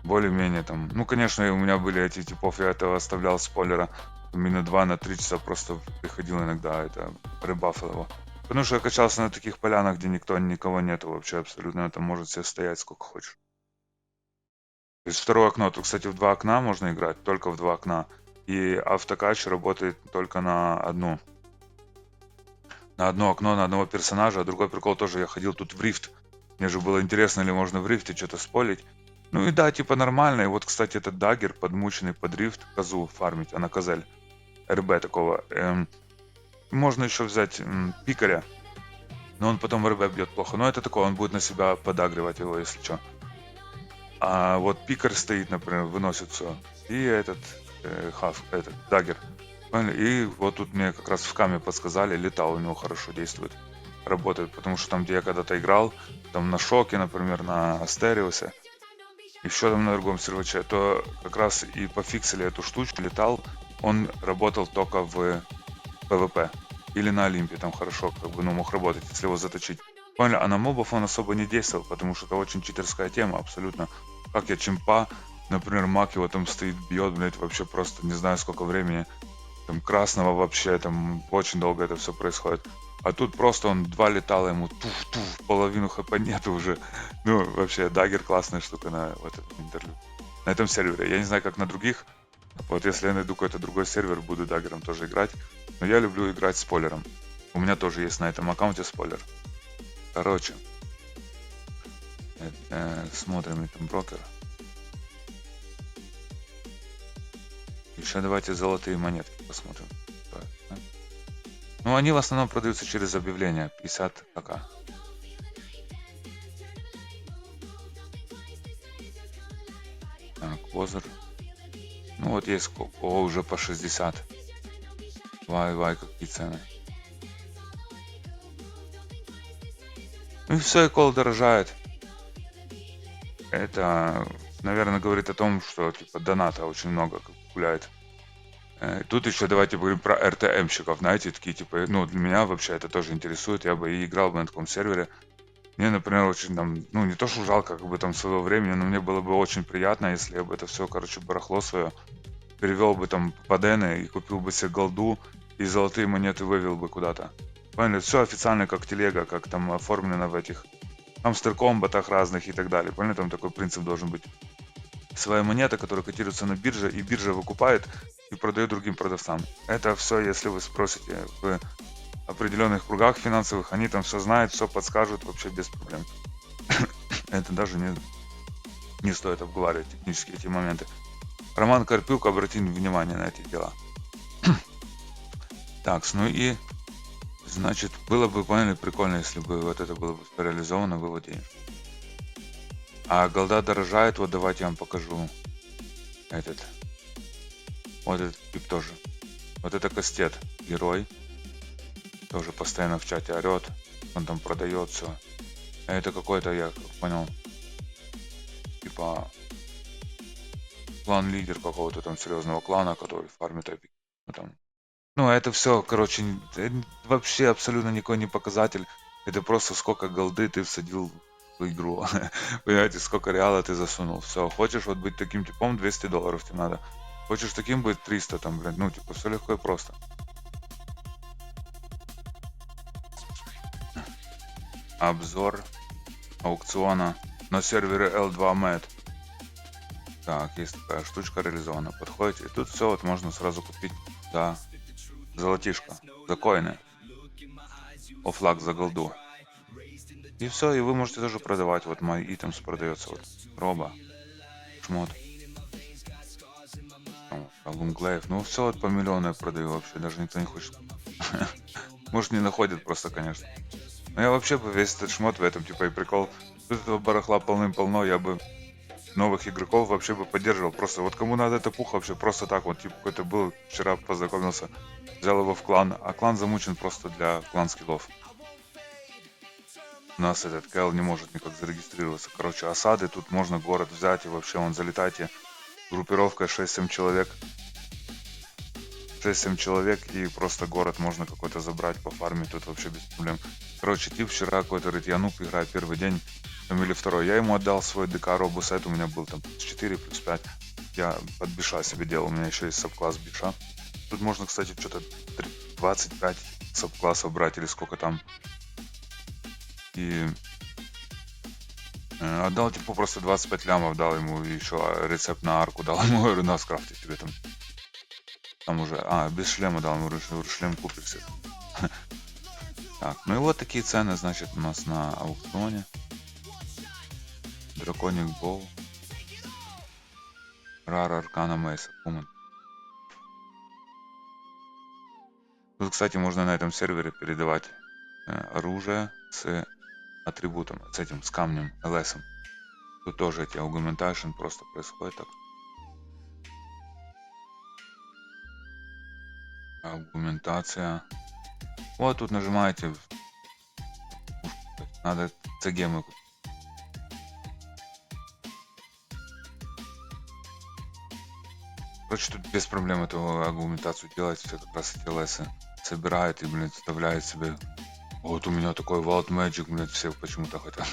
более-менее там, ну конечно у меня были эти типов, я этого оставлял спойлера, минут 2 на 3 часа просто приходил иногда, это ребафил его. Потому что я качался на таких полянах, где никого нету вообще абсолютно, там может себе стоять сколько хочешь. То есть второе окно, тут кстати в 2 окна можно играть, только в 2 окна. И автокач работает только на одно окно, на одного персонажа. А другой прикол тоже, я ходил тут в рифт. Мне же было интересно, ли можно в рифте что-то спорить. Ну и да, типа нормально. И вот, кстати, этот даггер, подмученный под рифт, козу фармить, а на козель. РБ такого. Можно еще взять пикаря. Но он потом в РБ бьет плохо. Но это такое, он будет на себя подагривать его, если что. А вот пикарь стоит, например, выносит все. И этот даггер. И вот тут мне как раз в каме подсказали, летал у него хорошо действует, работает, потому что там, где я когда-то играл, там на Шоке, например, на Астериусе, еще там на другом серваче, то как раз и пофиксили эту штучку, летал, он работал только в ПВП или на Олимпе, там хорошо, как бы, ну, мог работать, если его заточить. Поняли, а на мобов он особо не действовал, потому что это очень читерская тема, абсолютно. Как я чемпа, например, маг его там стоит, бьет, блядь, вообще просто не знаю сколько времени. Там красного вообще, там очень долго это все происходит. А тут просто он 2 летала, ему туф-туф, половину хп нету уже. Ну, вообще, даггер классная штука на на этом сервере. Я не знаю, как на других. Вот если я найду какой-то другой сервер, буду даггером тоже играть. Но я люблю играть спойлером. У меня тоже есть на этом аккаунте спойлер. Короче. Смотрим там брокер. Еще давайте золотые монетки посмотрим. Ну, они в основном продаются через объявление. 50 АК. Так, Возер. Ну, вот есть уже по 60. Вай, какие цены. Ну и все, и кол дорожает. Это, наверное, говорит о том, что типа доната очень много гуляет. Тут еще давайте поговорим про РТМщиков, знаете, такие типа, ну для меня вообще это тоже интересует, я бы и играл бы на таком сервере. Мне, например, очень там, ну не то что жалко как бы там своего времени, но мне было бы очень приятно, если я бы это все, короче, барахло свое перевел бы там по Дэне и купил бы себе голду и золотые монеты вывел бы куда-то. Поняли, все официально как телега, как там оформлено в этих хамстер-комбатах разных и так далее. Поняли, там такой принцип должен быть. Своя монета, которая котируется на бирже, и биржа выкупает и продает другим продавцам. Это все, если вы спросите в определенных кругах финансовых, они там все знают, все подскажут вообще без проблем. Это даже не стоит обговаривать технически эти моменты. Роман Карпюк, обратите внимание на эти дела. Так, ну и Значит, было бы, поняли, прикольно, если бы вот это было бы реализовано, вывод денег. А голда дорожает, вот давайте я вам покажу. Вот этот тип тоже. Вот это Кастет, герой. Тоже постоянно в чате орет. Он там продает все. А это какой-то, я как понял, типа клан-лидер какого-то там серьезного клана, который фармит эпик. Ну, это все, короче, вообще абсолютно никакой не показатель. Это просто сколько голды ты всадил в игру. Понимаете, сколько реала ты засунул. Все, хочешь вот быть таким типом, $200 тебе надо. Хочешь таким быть, 300 там, блядь. Ну, типа, все легко и просто. Обзор аукциона на сервере L2 Med. Так, есть такая штучка реализована. Подходите. И тут все вот можно сразу купить за золотишко, за коины. Офлаг за голду. И все, и вы можете тоже продавать. Вот мой итемс продается. Вот роба, шмот. Лунглейв. Ну все, вот по миллиону я продаю вообще. Даже никто не хочет. Может, не находит просто, конечно. Но я вообще бы весь этот шмот в этом, типа, и прикол. Тут этого барахла полным-полно, я бы новых игроков вообще бы поддерживал. Просто вот кому надо эта пуха вообще просто так вот, типа, какой-то был, вчера познакомился, взял его в клан, а клан замучен просто для клан скиллов. У нас этот Кэл не может никак зарегистрироваться. Короче, осады, тут можно город взять и вообще он залетайте. Группировка 6-7 человек. 6-7 человек и просто город можно какой-то забрать, пофармить тут вообще без проблем. Короче, тип вчера какой-то говорит, я нуб играю первый день, там, или второй. Я ему отдал свой ДК робусет, у меня был там плюс 4, плюс 5. Я под биша себе делал, у меня еще есть сабкласс биша. Тут можно, кстати, что-то 25 сабклассов брать или сколько там. И отдал типу просто 25 лямов, дал ему еще рецепт на арку, дал ему, говорю, на скрафте тебе там уже, без шлема дал ему, шлем купился. Так, ну и вот такие цены, значит, у нас на аукционе. Драконик Боу. Рар Аркана Мейса. Тут, кстати, можно на этом сервере передавать оружие с атрибутом, с этим, с камнем, ЛСом. Тут тоже эти augmentation просто происходит так. Аргументация. Вот тут нажимаете. Надо цегемы. Короче, тут без проблем эту аргументацию делать. Все как раз эти лесы собирает и, блин, вставляет себе. Вот у меня такой Wild Magic, блин, все почему-то хотят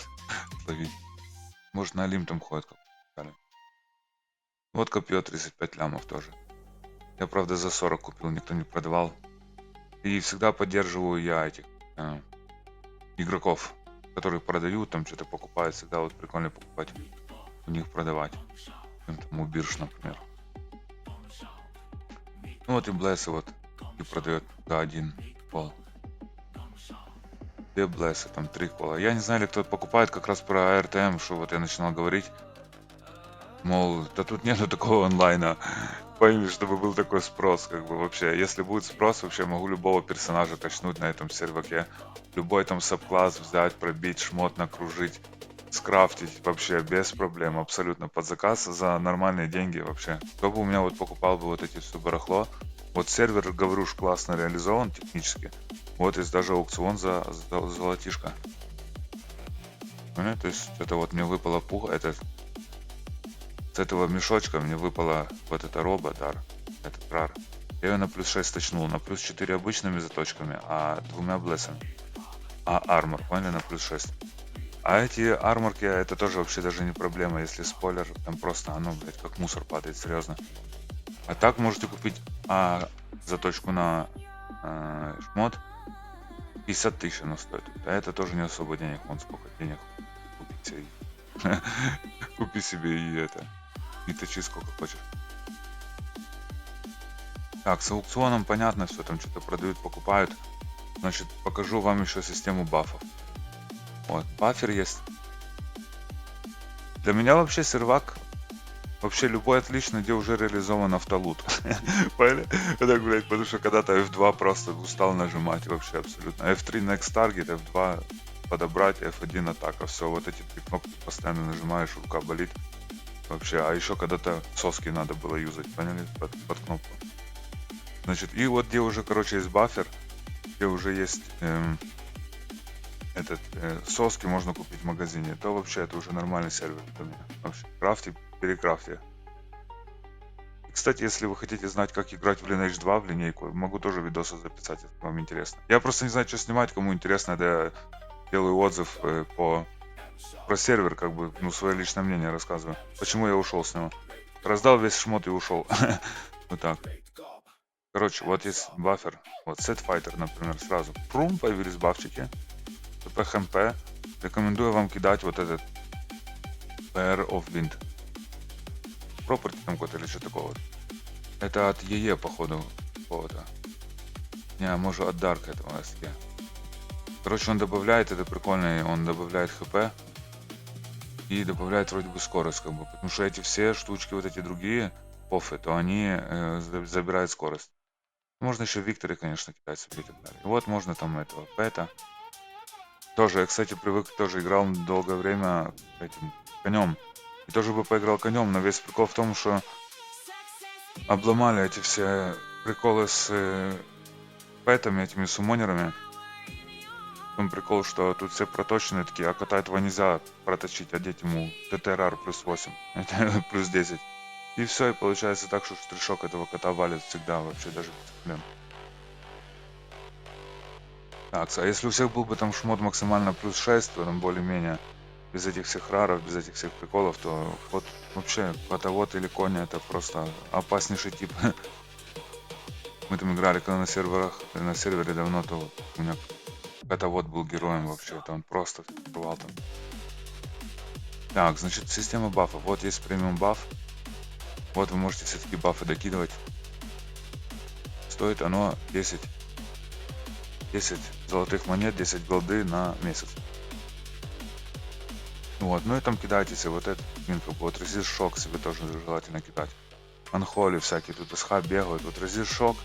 ловить. Может, на Олимп там ходит. Вот копье 35 лямов тоже. Я, правда, за 40 купил, никто не продавал. И всегда поддерживаю я этих игроков, которые продают, там что-то покупают. Всегда вот прикольно покупать, у них продавать. Там у бирж, например. Ну вот и Блессы вот и продает за 1 кол. 2 Блессы, там 3 кола. Я не знаю, ли кто покупает как раз про РТМ, что вот я начинал говорить. Мол, да тут нету такого онлайна. Пойми, чтобы был такой спрос, как бы вообще. Если будет спрос, вообще могу любого персонажа качнуть на этом серваке. Любой там сабкласс взять, пробить, шмот накружить, скрафтить вообще без проблем, абсолютно под заказ за нормальные деньги вообще. Кто бы у меня вот покупал бы вот эти все барахло. Вот сервер, говорю, уж классно реализован технически. Вот есть даже аукцион за золотишко. То есть это вот мне выпала пуха, это с этого мешочка мне выпала вот эта роба, этот рар. Я ее на плюс 6 точнул, на плюс 4 обычными заточками, а 2 блессами. А армор, поняли, на плюс 6. А эти арморки, это тоже вообще даже не проблема, если спойлер, там просто оно, блядь, как мусор падает, серьезно. А так можете купить заточку на шмот 50 тысяч она стоит. А это тоже не особо денег, вон сколько денег купи себе и это. И точи сколько хочешь. Так, с аукционом понятно все, там что-то продают, покупают. Значит, покажу вам еще систему бафов. Вот, бафер есть. Для меня вообще сервак Вообще любой отлично, где уже реализован автолут. Поняли? Вот так, блядь, потому что когда-то F2 просто устал нажимать вообще абсолютно. F3 Next Target, F2 подобрать, F1 атака. Все, вот эти три кнопки постоянно нажимаешь, рука болит. Вообще, а еще когда-то соски надо было юзать, поняли? Под кнопку. Значит, и вот где уже, короче, есть бафер, где уже есть соски можно купить в магазине, то вообще это уже нормальный сервер для меня. Вообще, крафти, перекрафти. Кстати, если вы хотите знать, как играть в Lineage 2 в линейку, могу тоже видосы записать, если вам интересно. Я просто не знаю, что снимать, кому интересно, да я делаю отзыв про сервер, как бы, ну, свое личное мнение рассказываю. Почему я ушел с него. Раздал весь шмот и ушел. Вот так. Короче, вот есть бафер. Вот Set Fighter, например, сразу. Прум, появились бафчики. ПХМП. Рекомендую вам кидать вот этот Pair of Wind. Property там какой-то или что такого. Это от ЕЕ, походу, какого-то. Не, может от Dark этого SG. Короче, он добавляет, это прикольно, он добавляет хп и добавляет вроде бы скорость, как бы. Потому что эти все штучки, вот эти другие пофы, то они забирают скорость. Можно еще Викторы, конечно, кидать себе и так далее. Вот можно там этого Пэта. Тоже, я, кстати, привык, тоже играл долгое время этим конем. И тоже бы поиграл конем, но весь прикол в том, что обломали эти все приколы с пэтами, этими суммонерами. В том прикол, что тут все проточные такие, а кота этого нельзя проточить, одеть ему ТТРР плюс 8, плюс 10. И все, и получается так, что штришок этого кота валит всегда, вообще даже без проблем. Так, а если у всех был бы там шмот максимально плюс 6, то там более-менее без этих всех раров, без этих всех приколов, то вот вообще котовод или коня это просто опаснейший тип. Мы там играли когда на сервере давно, то вот у меня котовод был героем вообще, это он просто рвал там. Так, значит, система бафа. Вот есть премиум баф. Вот вы можете все-таки бафы докидывать. Стоит оно 10 золотых монет, 10 голды на месяц. Вот, ну и там кидайте себе вот этот минку. Вот резист шок себе тоже желательно кидать. Анхоли всякие, тут СХ бегают. Вот резист шок,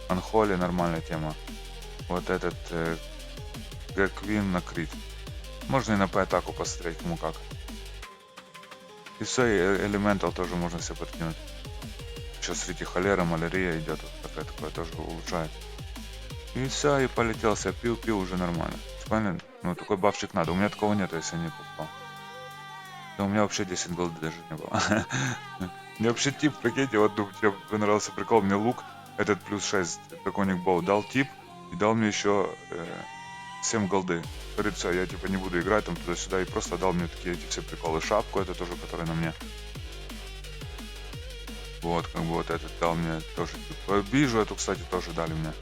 анхоли нормальная тема. Вот этот Квин на крит. Можно и на П-атаку посмотреть, кому как. И все, и элементал тоже можно себе подкинуть. Сейчас среди холера, малярия идет, вот такое тоже улучшает. И все, и полетел себя, пил уже нормально. Правильно? Ну такой бафчик надо. У меня такого нет, если не покупал. Да у меня вообще 10 голды даже не было. Мне вообще тип, прикиньте, вот мне понравился прикол, мне лук, этот плюс 6 драконик боу дал тип и дал мне еще 7 голды. Говорит, все, я типа не буду играть там туда-сюда, и просто дал мне такие эти все приколы. Шапку это тоже, которая на мне. Вот, как бы вот этот дал мне тоже. Типа, бижу эту, кстати, тоже дали мне.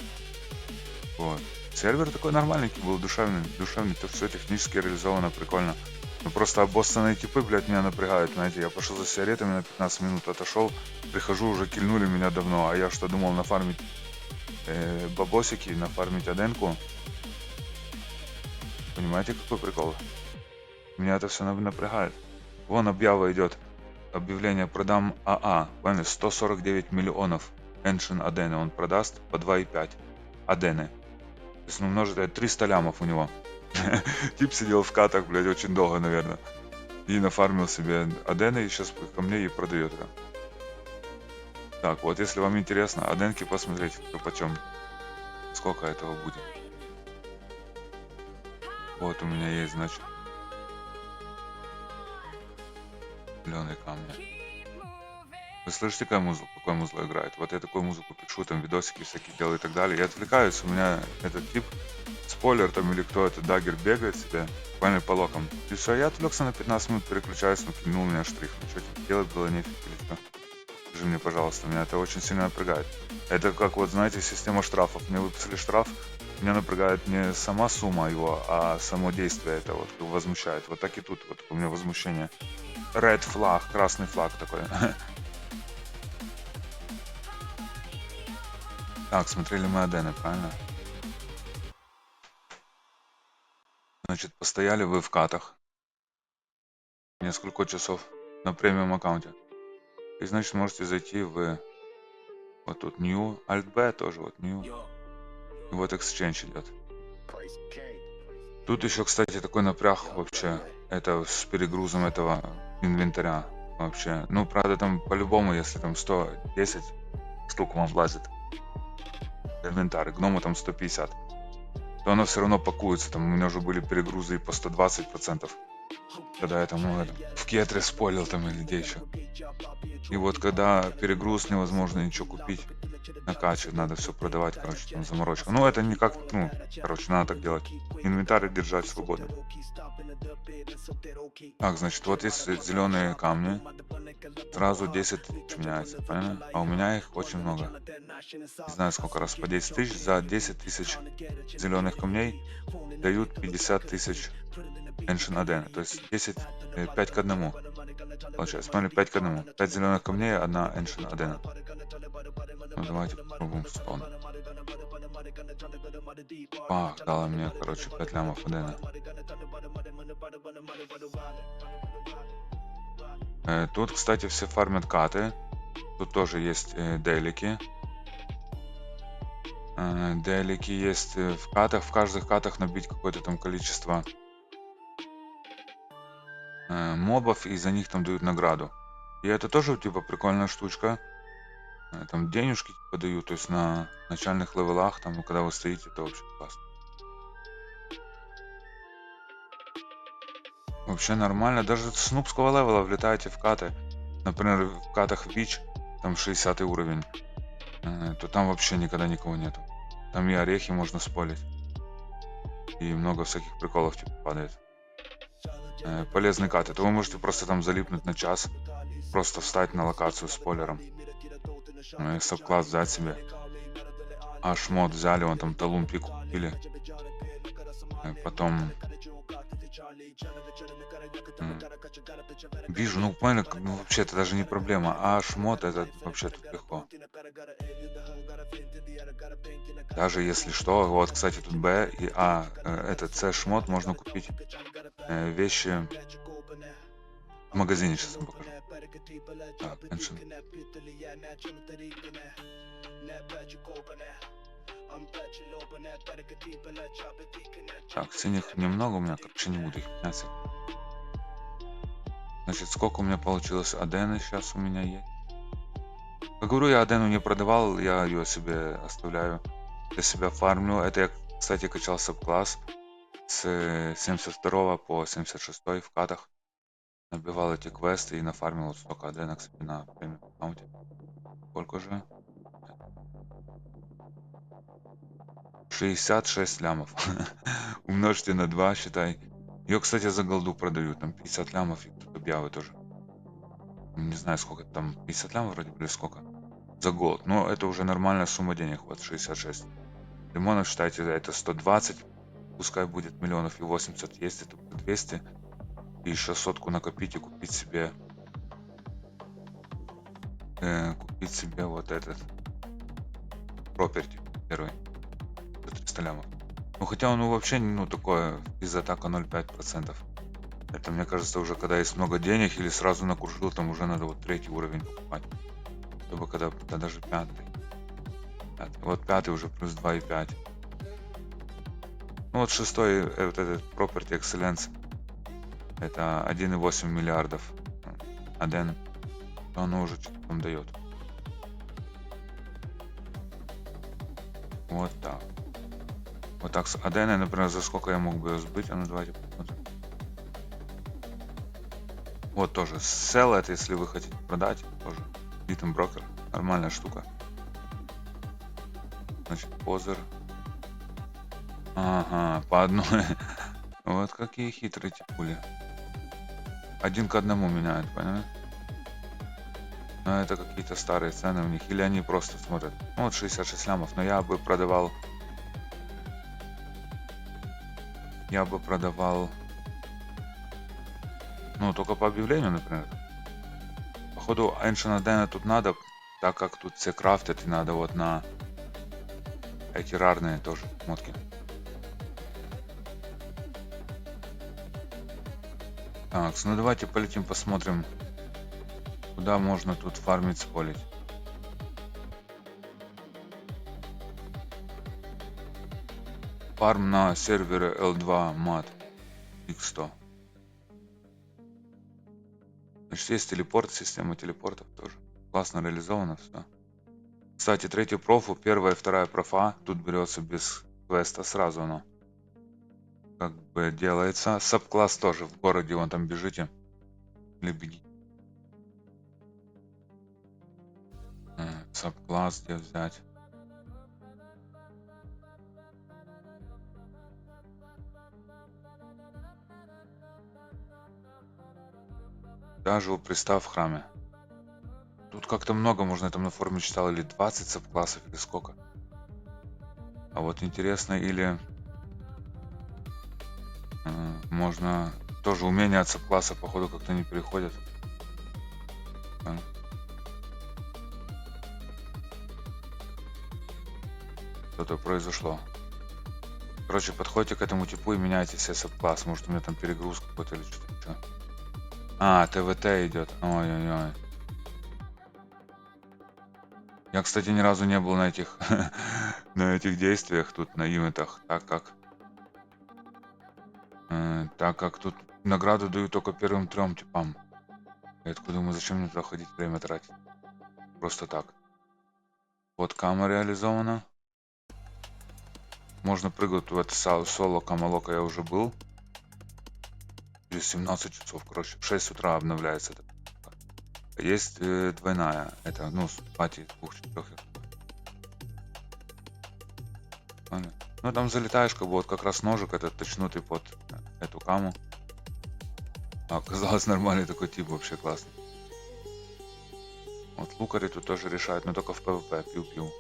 Вот. Сервер такой нормальненький был, душевный, то все технически реализовано, прикольно. Ну просто обоссанные типы, блядь, меня напрягают, знаете, я пошел за сигаретами на 15 минут, отошел, прихожу, уже кильнули меня давно, а я что, думал нафармить бабосики, нафармить аденку. Понимаете, какой прикол? Меня это все напрягает. Вон объява идет, объявление продам АА, поняли, 149 миллионов Ancient Адены он продаст по 2,5 Адены. То есть умножить это 300 лямов у него. Тип сидел в катах, блядь, очень долго, наверное. И нафармил себе адены, и сейчас ко мне и продает ее. Так, вот если вам интересно, аденки посмотреть, почем. Сколько этого будет. Вот у меня есть, значит, зеленые камни. Вы слышите, какая музыка играет? Вот я такую музыку пишу, там видосики всякие делаю и так далее. Я отвлекаюсь, у меня этот тип, спойлер там или кто это, даггер бегает себе, буквально по локам. И все, я отвлекся на 15 минут, переключаюсь, кинул меня штрих. Ну что тебе делать было нефиг или что? Скажи мне, пожалуйста, меня это очень сильно напрягает. Это как вот, знаете, система штрафов. Мне выписали штраф, меня напрягает не сама сумма его, а само действие это вот возмущает. Вот так и тут, вот у меня возмущение. Red flag, красный флаг такой. Так, смотрели мы Адены, правильно? Значит, постояли вы в катах несколько часов на премиум аккаунте. И значит можете зайти в вот тут New, Alt-B тоже вот New. И вот Exchange идет. Тут еще, кстати, такой напряг вообще. Это с перегрузом этого инвентаря вообще. Ну, правда, там по-любому, если там 110 штук вам влазит инвентарь, гному там 150, то оно все равно пакуется. Там у меня уже были перегрузы и по 120%. Когда я там в кетре спойлил там или где еще. И вот когда перегруз, невозможно ничего купить, накачивать, надо все продавать, короче, там заморочка. Ну, это никак, ну, короче, надо так делать. Инвентарь держать свободно. Так, значит, вот есть зеленые камни. Сразу 10 тысяч меняется, правильно? А у меня их очень много. Не знаю, сколько раз по 10 тысяч. За 10 тысяч зеленых камней дают 50 тысяч Ancient Aden. То есть 5 к 1. Получается, смотри, 5 к 1. 5 зеленых камней, 1 Ancient Aden. Ну, давайте попробуем стон. Дала мне, короче, 5 лямов Адена. Тут, кстати, все фармят каты. Тут тоже есть делики. Делики есть в катах. В каждых катах набить какое-то там количество мобов, и за них там дают награду. И это тоже типа прикольная штучка. Там денежки типа дают, то есть на начальных левелах, там, когда вы стоите, это вообще классно. Вообще нормально. Даже с нубского левела влетаете в каты. Например, в катах Вич, там 60 уровень, то там вообще никогда никого нету. Там и орехи можно спалить. И много всяких приколов типа падает. Полезный кат. Это вы можете просто там залипнуть на час. Просто встать на локацию с спойлером. Сабкласс взять себе. Аж мод взяли, вон там талун пик купили. Потом вижу, ну понял, ну вообще это даже не проблема. А шмот это вообще тут легко. Даже если что, вот, кстати, тут Б и А, этот С шмот можно купить вещи в магазине, сейчас вам покажу. Так, так, синих немного у меня, короче, не буду их менять. Значит, сколько у меня получилось Адены сейчас у меня есть. Как говорю, я Адену не продавал, я ее себе оставляю. Для себя фармлю. Это я, кстати, качал сабкласс с 72 по 76 в катах. Набивал эти квесты и нафармил вот столько Адена, кстати, на премиум аккаунте. Сколько же? 66 лямов. Умножьте на 2, считай. Ее, кстати, за голду продают. Там 50 лямов и тут объявы тоже. Не знаю, сколько там. 50 лямов вроде или сколько. За голд. Но это уже нормальная сумма денег. Вот 66. Лимонов, считайте, это 120. Пускай будет миллионов и 80. Есть это 200. И еще сотку накопить и купить себе вот этот property первый за 300 лямов. Ну хотя он вообще ну такое из атака 0,5%. Это мне кажется уже когда есть много денег или сразу накружил, там уже надо вот 3-й уровень покупать. Чтобы когда даже 5-й. Вот 5-й уже плюс 2,5. Ну вот 6-й вот этот property excellence. Это 1,8 миллиардов Аден. Оно уже что-то там дает. Вот так. Вот так с Аденой, например, за сколько я мог бы ее сбыть? А ну давайте посмотрим. Вот тоже. Sell это, если вы хотите продать, тоже. Битом брокер. Нормальная штука. Значит, позер. Ага, по одной. Вот какие хитрые типули. 1 к 1 меняют, понимаете? Но это какие-то старые цены у них. Или они просто смотрят. Ну вот 66 лямов. Но я бы продавал. Ну, только по объявлению, например. Походу, Ancient Aden тут надо, так как тут все крафтят, и надо вот на эти рарные тоже мотки. Так, ну давайте полетим посмотрим Куда можно тут фармить, сполить? Фарм на сервере L2 MAT X100. Значит, есть телепорт, система телепортов тоже. Классно реализовано все. Кстати, третий профу, первая и вторая профа, тут берется без квеста сразу оно. Как бы делается. Сабкласс тоже в городе, вон там бежите. Или беги. Сабкласс где взять? Даже пристав в храме. Тут как-то много можно, я там на форуме читал, или 20 сабклассов, или сколько. А вот интересно, или можно тоже умения от сабкласса, походу, как-то не переходят. Что-то произошло. Короче, подходите к этому типу и меняйте себе сабкласс. Может, у меня там перегруз какой-то или что-то еще. А, ТВТ идет. Ой-ой-ой. Я, кстати, ни разу не был на этих на этих действиях тут, на ивентах, так как тут награду дают только первым 3 типам. Я такой думаю, зачем мне туда ходить, время тратить? Просто так. Вот кама реализована. Можно прыгать в это соло камалока, я уже был. Через 17 часов, короче, в 6 утра обновляется. Есть двойная, это, ну, с пати 2-4. Ну, там залетаешь, как бы вот как раз ножик этот точнутый под эту каму. А оказалось нормальный такой тип, вообще классный. Вот лукари тут тоже решают, но только в ПВП, пью-пью.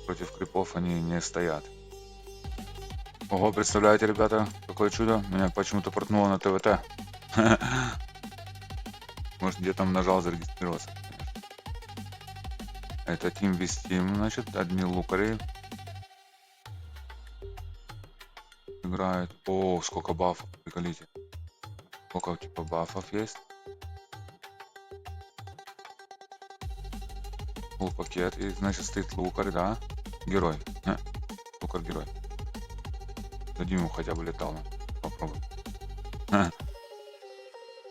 Против крипов они не стоят. Ого, представляете, ребята, какое чудо. Меня почему-то портнуло на ТВТ. Может, где там нажал зарегистрироваться. Это Team vs Team, значит, одни лукари играют. О, сколько бафов, приколите. Сколько типа бафов есть. Фулл пакет. И значит стоит лукарь, да? Герой. Лукарь герой. Дадим ему хотя бы летал. Попробуем.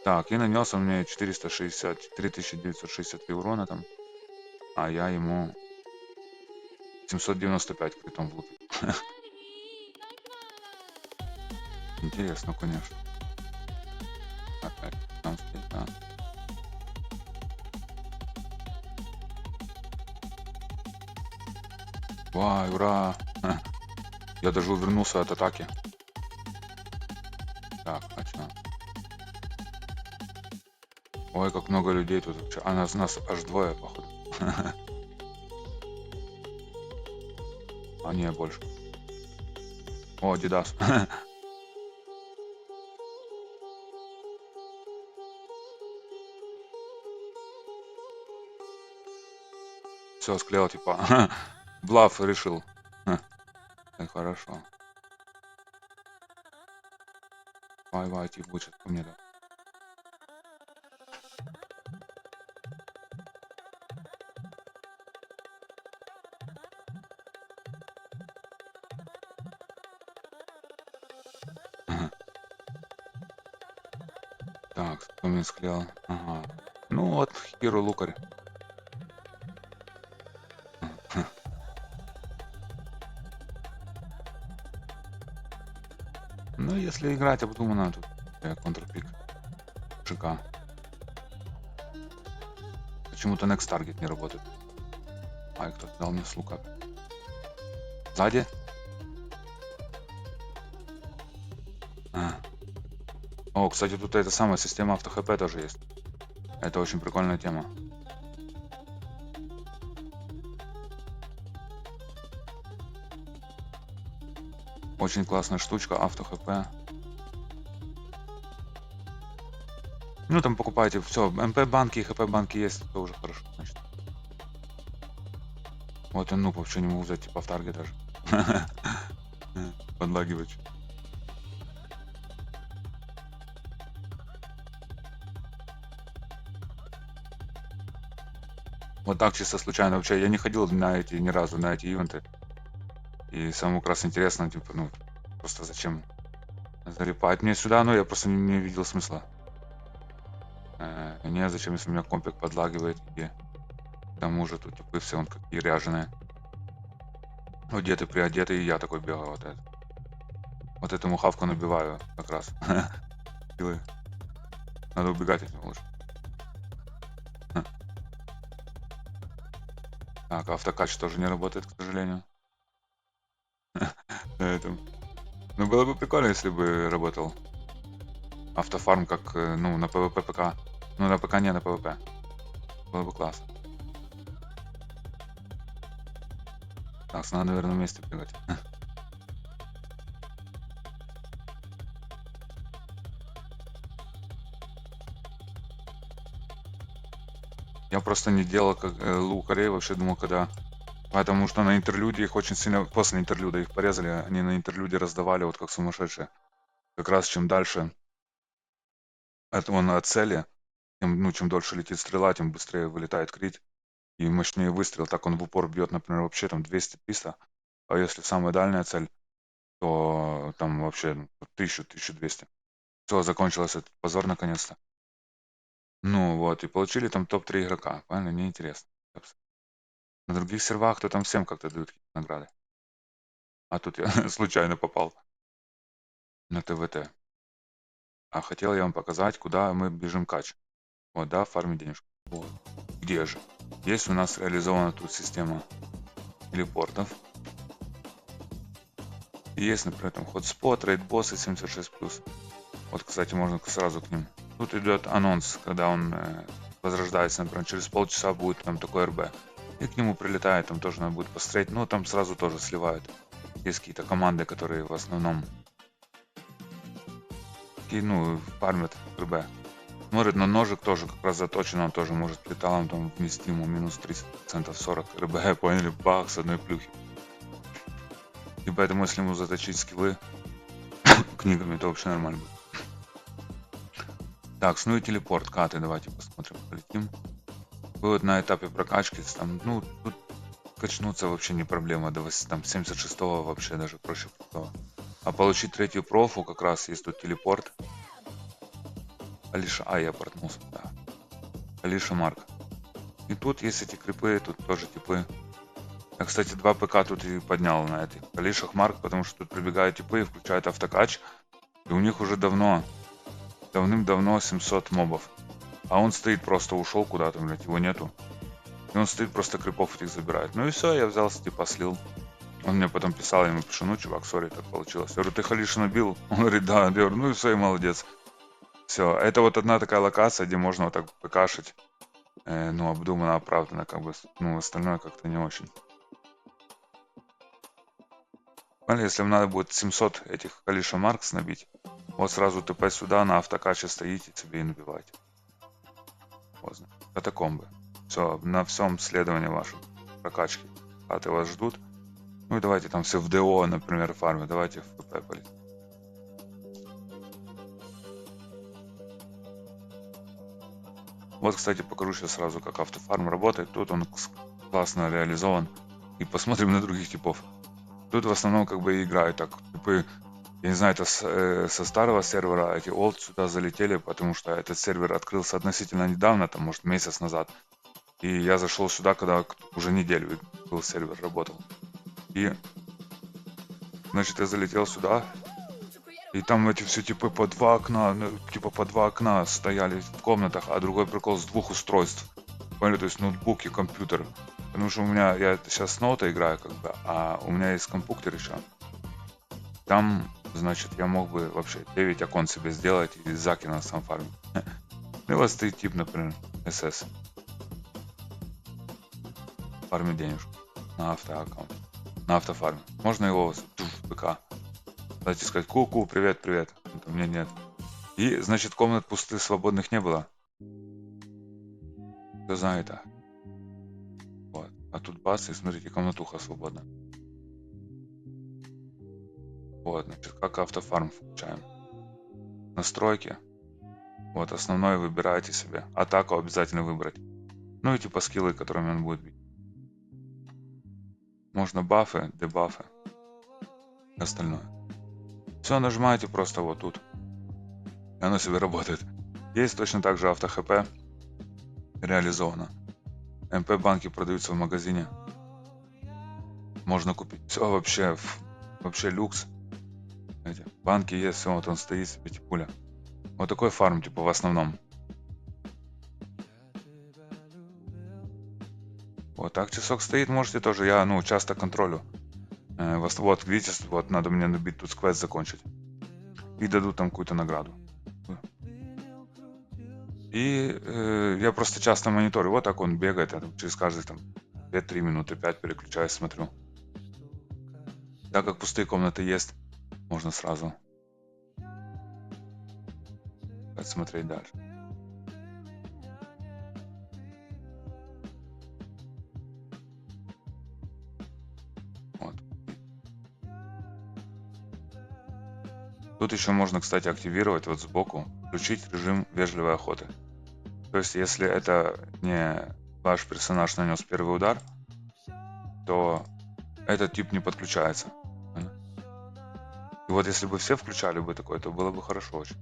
Так, и нанес он мне 4963 урона там. А я ему 795 критом влупил. Интересно, конечно. Опять там стоит, да. Вай, ура! Я даже увернулся от атаки. Так, а что? Ой, как много людей тут вообще. А нас аж двое, походу. А не, больше. О, Дидас. Все, склеил, типа. Блаф решил. Так, хорошо. Вай, тип будет ко мне, да. Так, кто мне склеил? Ага. Ну вот, Хиро Лукарь. Ну, если играть обдуманно, тут контрпик. ШК. Почему-то Next Target не работает. Ай, кто-то дал мне с лука. Сзади? О, кстати, тут эта самая система авто ХП тоже есть. Это очень прикольная тема. Очень классная штучка, авто ХП. Ну, там покупаете все, МП банки и ХП банки есть, это уже хорошо, значит. Вот он, ну, вообще не могу взять, типа, в таргет даже. Подлагивать. Вот так чисто случайно. Вообще я не ходил на эти ни разу, на эти ивенты. И самому как раз интересно, типа, ну, просто зачем залипать мне сюда, ну, я просто не видел смысла. Не, зачем, если у меня компик подлагивает, и к тому же тут типы все, он какие ряженые. Одеты, приодеты, и я такой бегаю вот это. Вот эту мухавку набиваю как раз. Силы. Надо убегать от него лучше. Так, автокач тоже не работает, к сожалению. Поэтому. Ну, было бы прикольно, если бы работал автофарм как, ну, на ПВП ПК. Ну, на ПК не на ПВП. Было бы классно. Так, надо, наверное, вместе бегать. Я просто не делал как лукарей, вообще думал, когда... Потому что на интерлюде их очень сильно... После интерлюда их порезали, они на интерлюде раздавали вот как сумасшедшие. Как раз чем дальше он от цели, тем, ну, чем дольше летит стрела, тем быстрее вылетает крит. И мощнее выстрел, так он в упор бьет, например, вообще там 200-300. А если самая дальняя цель, то там вообще 1000-1200. Все, закончилось этот позор наконец-то. Ну вот, и получили там топ-3 игрока. Правильно? Мне интересно. На других сервах то там всем как-то дают какие-то награды. А тут я случайно попал на ТВТ. А хотел я вам показать, куда мы бежим кач. Вот, да, фармить денежку. Вот. Где же? Есть у нас реализована тут система телепортов. И есть, например, там хотспот, рейд-боссы 76+. Вот, кстати, можно сразу к ним. Тут идет анонс, когда он возрождается, например, через полчаса будет там такой РБ. И к нему прилетает, там тоже надо будет посмотреть. Ну, там сразу тоже сливают. Есть какие-то команды, которые в основном ну, фармят РБ. Смотрит на ножик тоже, как раз заточен, он тоже может леталом там внести ему минус 30%, 40 РБ, поняли, бах, с одной плюхи. И поэтому, если ему заточить скиллы книгами, то вообще нормально будет. Так, ну и телепорт, каты, давайте посмотрим, полетим. Вы вот на этапе прокачки, там, ну, тут качнуться вообще не проблема, до там 76-го вообще даже проще простого. А получить третью профу как раз есть тут телепорт. Алиша, я портнулся, да. Алиша Марк. И тут есть эти крипы, тут тоже типы. Я, кстати, 2 ПК тут и поднял на этой Алишах Марк, потому что тут прибегают типы и включают автокач. И у них уже давным-давно 700 мобов. А он стоит, просто ушел куда-то, блядь, его нету. И он стоит, просто крипов этих забирает. Ну и все, я взялся, типа, слил. Он мне потом писал, я ему пишу, ну, чувак, сори, так получилось. Я говорю, ты Халиша набил? Он говорит, да. Я говорю, ну и все, и молодец. Все, это вот одна такая локация, где можно вот так покашить. Ну, обдуманно, оправданно, как бы, ну, остальное как-то не очень. Если вам надо будет 700 этих Калиша Маркс набить, вот сразу ТП сюда, на автокаче стоите себе и набивайте. Поздно. Катакомбы. Все, на всем следовании вашем прокачки. Хаты вас ждут. Ну и давайте там все в ДО, например, фарме. Давайте в ПП полетим. Вот, кстати, покажу сейчас сразу, как автофарм работает. Тут он классно реализован. И посмотрим на других типов. Тут в основном как бы играют так. Типы, я не знаю, это со старого сервера, эти олд сюда залетели, потому что этот сервер открылся относительно недавно, там, может, месяц назад. И я зашел сюда, когда уже неделю был сервер, работал. И, значит, я залетел сюда, и там эти все типы по 2 окна, ну, типа по 2 окна стояли в комнатах, а другой прикол с 2 устройств. Поняли, то есть ноутбук и компьютер. Потому что у меня, я сейчас с ноута играю, как бы, а у меня есть компьютер еще. Там, значит, я мог бы вообще 9 окон себе сделать и заки на сам фарм. Ну и вот стоит тип, например, СС. Фармит денежку на автоаккаунт. На автофарме. Можно его в ПК. Давайте сказать, ку-ку, привет, привет. У меня нет. И, значит, комнат пустых свободных не было. Кто знает, а? Вот. А тут бац, и смотрите, комнатуха свободна. Вот, значит, как автофарм включаем. Настройки. Вот, основной выбираете себе. Атаку обязательно выбрать. Ну и типа скиллы, которыми он будет бить. Можно бафы, дебафы, остальное. Все нажимаете просто вот тут, и оно себе работает. Есть точно так же авто хп реализовано. МП банки продаются в магазине. Можно купить. Все вообще люкс. Эти банки есть, все, вот он стоит себе типуля. Вот такой фарм, типа, в основном. Вот так часок стоит, можете тоже. Я, часто контролю. Вот, видите, вот надо мне набить тут квест закончить. И дадут там какую-то награду. И я просто часто мониторю. Вот так он бегает, я там через каждые там 2-3 минуты, 5 переключаюсь, смотрю. Так как пустые комнаты есть, можно сразу смотреть дальше. Вот. Тут еще можно, кстати, активировать вот сбоку, включить режим вежливой охоты. То есть, если это не ваш персонаж нанес первый удар, то этот тип не подключается. И вот если бы все включали бы такое, то было бы хорошо очень.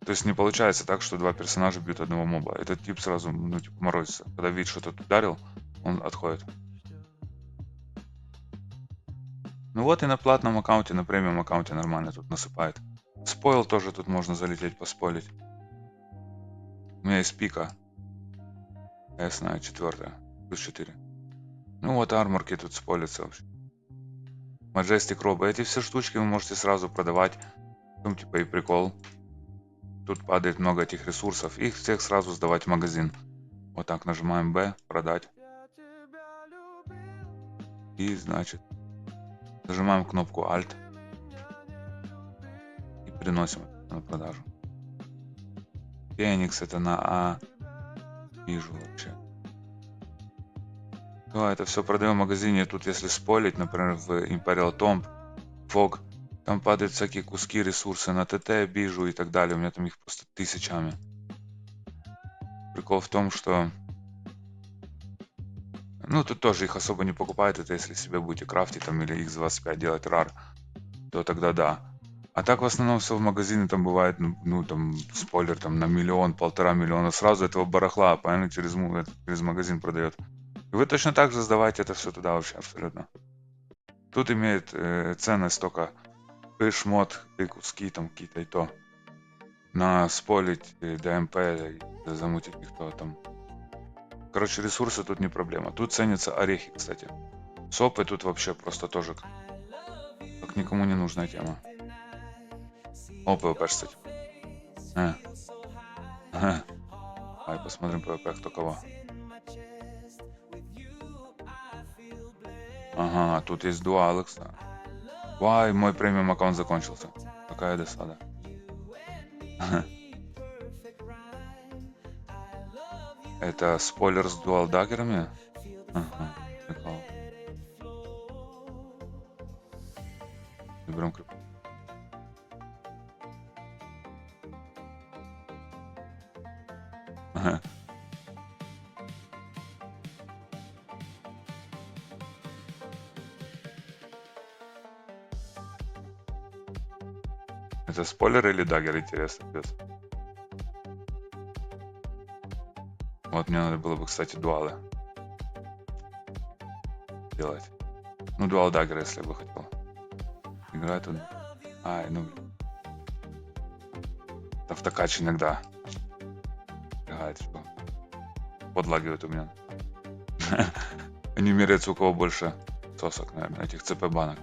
То есть не получается так, что два персонажа бьют одного моба. Этот тип сразу, морозится. Когда видит, что тот ударил, он отходит. Ну вот и на платном аккаунте, на премиум аккаунте нормально тут насыпает. Спойл тоже тут можно залететь, поспойлить. У меня есть пика. Я знаю, 4, плюс 4. Ну вот арморки тут спойлятся вообще. Majestic Robo. Эти все штучки вы можете сразу продавать. В том типа и прикол. Тут падает много этих ресурсов. Их всех сразу сдавать в магазин. Вот так нажимаем B, продать. И значит, нажимаем кнопку Alt. И переносим на продажу. Феникс это на А. Вижу вообще. Да, это все продаем в магазине. Тут если спойлить, например, в Imperial Tomb, Fog, там падают всякие куски, ресурсы на ТТ, бижу и так далее. У меня там их просто тысячами. Прикол в том, что... тут тоже их особо не покупают. Это если себе будете крафтить там или X25 делать рар, то тогда да. А так в основном все в магазине там бывает, там спойлер там на 1-1,5 миллиона сразу этого барахла, правильно, через магазин продает. И вы точно так же сдавайте это все туда вообще абсолютно. Тут имеет ценность только шмот и куски там какие-то и то. На спойлить ДМП, замутить никто там. Короче, ресурсы тут не проблема. Тут ценятся орехи, кстати. Сопы тут вообще просто тоже как никому не нужная тема. О, ПВП, кстати. Ай, посмотрим ПВП, кто кого. Ага, тут есть дуалы, кстати. Вай, мой премиум аккаунт закончился. Какая досада. Это спойлер с дуал даггерами? Ага, прикол. Берем крипту. Ага. Это спойлер или даггер, интересно, без? Вот мне надо было бы, кстати, дуалы делать. Дуал даггер, если бы хотел. Играть тут. Ай, Автокач иногда играет, что подлагивает у меня. Они меряются, у кого больше сосок, наверное, этих ЦП банок.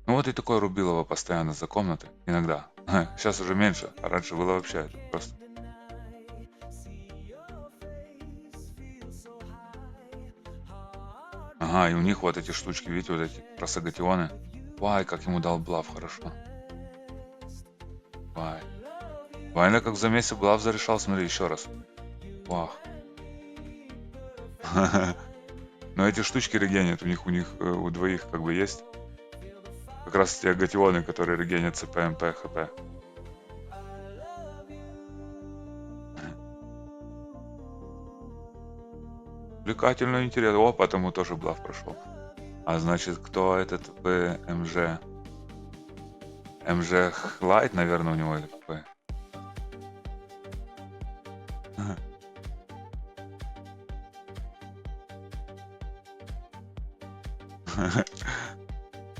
Вот и такое рубилово постоянно за комнаты. Иногда. Сейчас уже меньше, а раньше было вообще просто. Ага, и у них вот эти штучки, видите, вот эти просагатионы. Вай, как ему дал блав, хорошо. Вай. Вайна как в замесе блав зарешал, смотри, еще раз. Вах. Но эти штучки регенят, у них у двоих как бы есть. Как раз те гатионы, которые регенят ЦП, МП, ХП. Увлекательно и интересно. О, потому тоже блав прошел. А значит, кто этот МЖ? МЖ Хлайт, наверное, у него это П.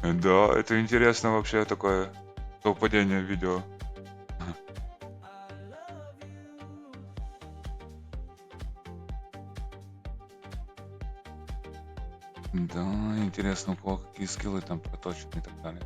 Да, это интересно вообще такое совпадение видео. Да, интересно, у кого какие скиллы там проточены и так далее.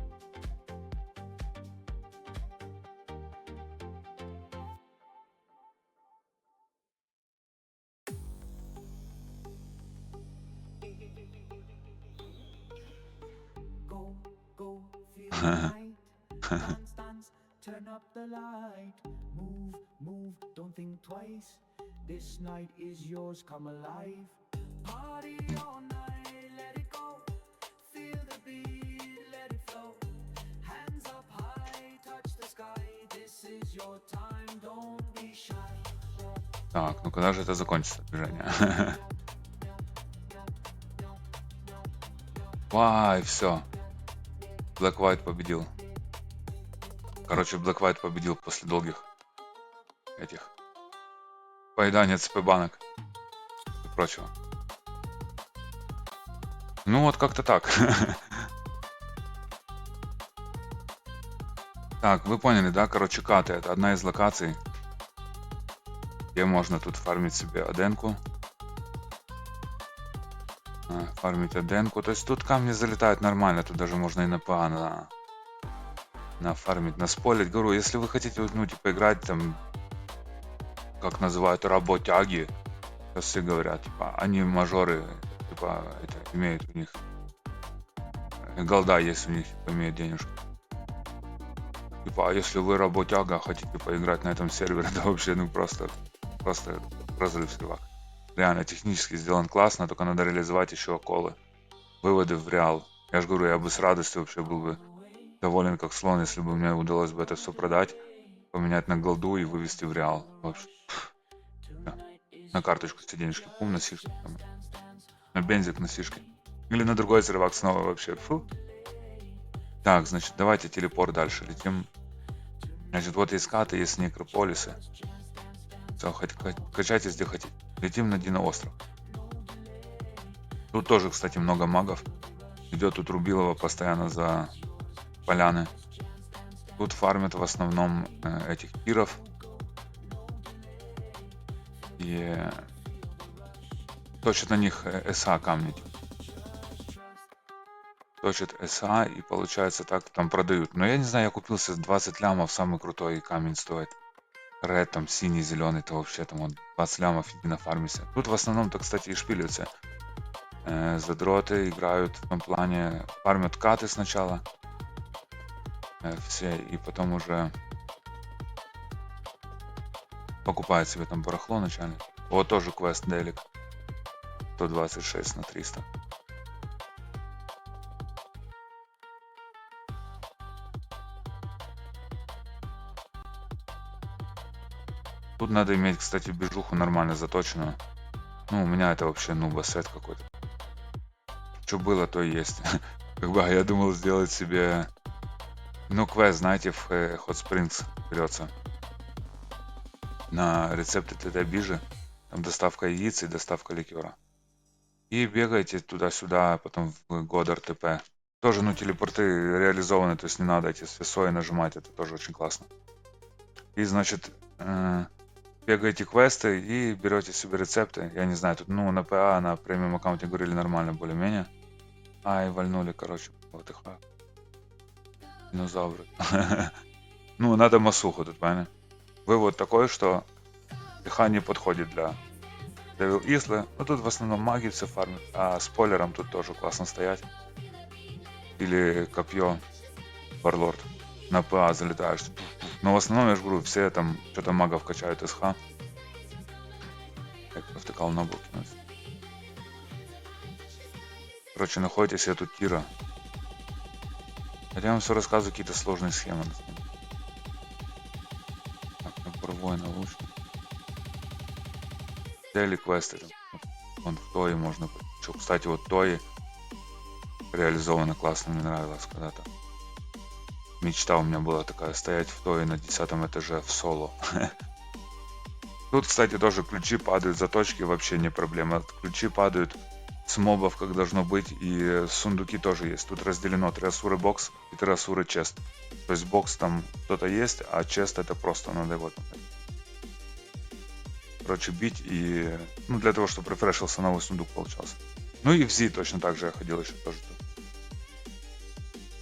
Turn up the light, move, don't think twice. This night is yours, come alive. Party all night, let it go. Feel the beat, let it flow. Hands up high, touch the sky. This is your time, don't be shy. Так, ну когда же это закончится движение? Вай, все. Black White победил. Короче, Black White победил после долгих этих поедания ЦП банок и прочего. Ну вот как-то так. Так, вы поняли, да? Короче, каты — это одна из локаций, где можно тут фармить себе аденку. Фармить аденку. То есть тут камни залетают нормально, тут даже можно и на ПА нафармить, наспойлить. Говорю, если вы хотите, ну, типа, играть там, как называют, работяги, сейчас все говорят, типа, они мажоры, типа, это имеют у них, голда есть у них, типа, имеют денежку. Типа, а если вы работяга, хотите поиграть на этом сервере, то вообще, ну, просто разрыв сливак. Реально, технически сделан классно, только надо реализовать еще колы, выводы в реал. Я же говорю, я бы с радостью вообще был бы доволен как слон, если бы мне удалось бы это все продать, поменять на голду и вывести в реал. Вообще, да. На карточку все денежки, пум, на сишки, там, на бензик, на сишки. Или на другой сервак снова вообще. Фу. Так, значит, давайте телепорт дальше. Летим. Значит, вот есть каты, есть некрополисы. Все, качайтесь где хотите. Летим на Диноостров. Тут тоже, кстати, много магов. Идет тут Рубилова постоянно за поляны. Тут фармят в основном этих пиров. И точат на них СА камни. Точат СА и получается так там продают. Но я не знаю, я купился 20 лямов, самый крутой камень стоит. Ред, там синий, зеленый, то вообще там вот 20 лямов, иди на фармисе. Тут в основном-то, кстати, и шпилятся. Задроты играют в том плане, фармят каты сначала. Все, и потом уже покупают себе там барахло начальник. Вот тоже квест делик. 126 на 300. Тут надо иметь, кстати, бежуху нормально заточенную. Ну, у меня это вообще нуба-сет какой-то. Что было, то и есть. Как бы я думал сделать себе... Ну, квест, знаете, в Hot Springs берется. На рецепты ТТ-бижи. Там доставка яиц и доставка ликера. И бегаете туда-сюда, потом в Годар ТП. Тоже, ну, телепорты реализованы, то есть не надо эти свисои нажимать, это тоже очень классно. И, значит, бегаете квесты и берете себе рецепты. Я не знаю, тут, ну, на ПА, на премиум аккаунте говорили нормально, более-менее. Ай, вальнули, короче, вот их. Динозавры. Ну, надо масуху тут, понятно? Вывод такой, что ТХ не подходит для Devil Isla. Ну, тут в основном маги все фармят, а спойлером тут тоже классно стоять. Или копье Варлорд. На ПА залетаешь. Но в основном, я же говорю, все там что-то магов качают СХ. Как повтыкал на бок. Короче, находите себе тут тира. Хотя я вам все рассказываю какие-то сложные схемы. Так, набор воина лучше. Daily квесты. Вон в Тои можно... Что, кстати, вот Тои реализовано классно, мне нравилось когда-то. Мечта у меня была такая, стоять в Тои на 10 этаже в соло. Тут, кстати, тоже ключи падают, заточки вообще не проблема. Ключи падают с мобов, как должно быть, и сундуки тоже есть. Тут разделено триасуры бокс и триасуры чест. То есть бокс там кто-то есть, а чест это просто надо его там, короче, бить и... Ну, для того, чтобы рефрешился, новый сундук получался. Ну и в Зи точно так же я ходил еще тоже.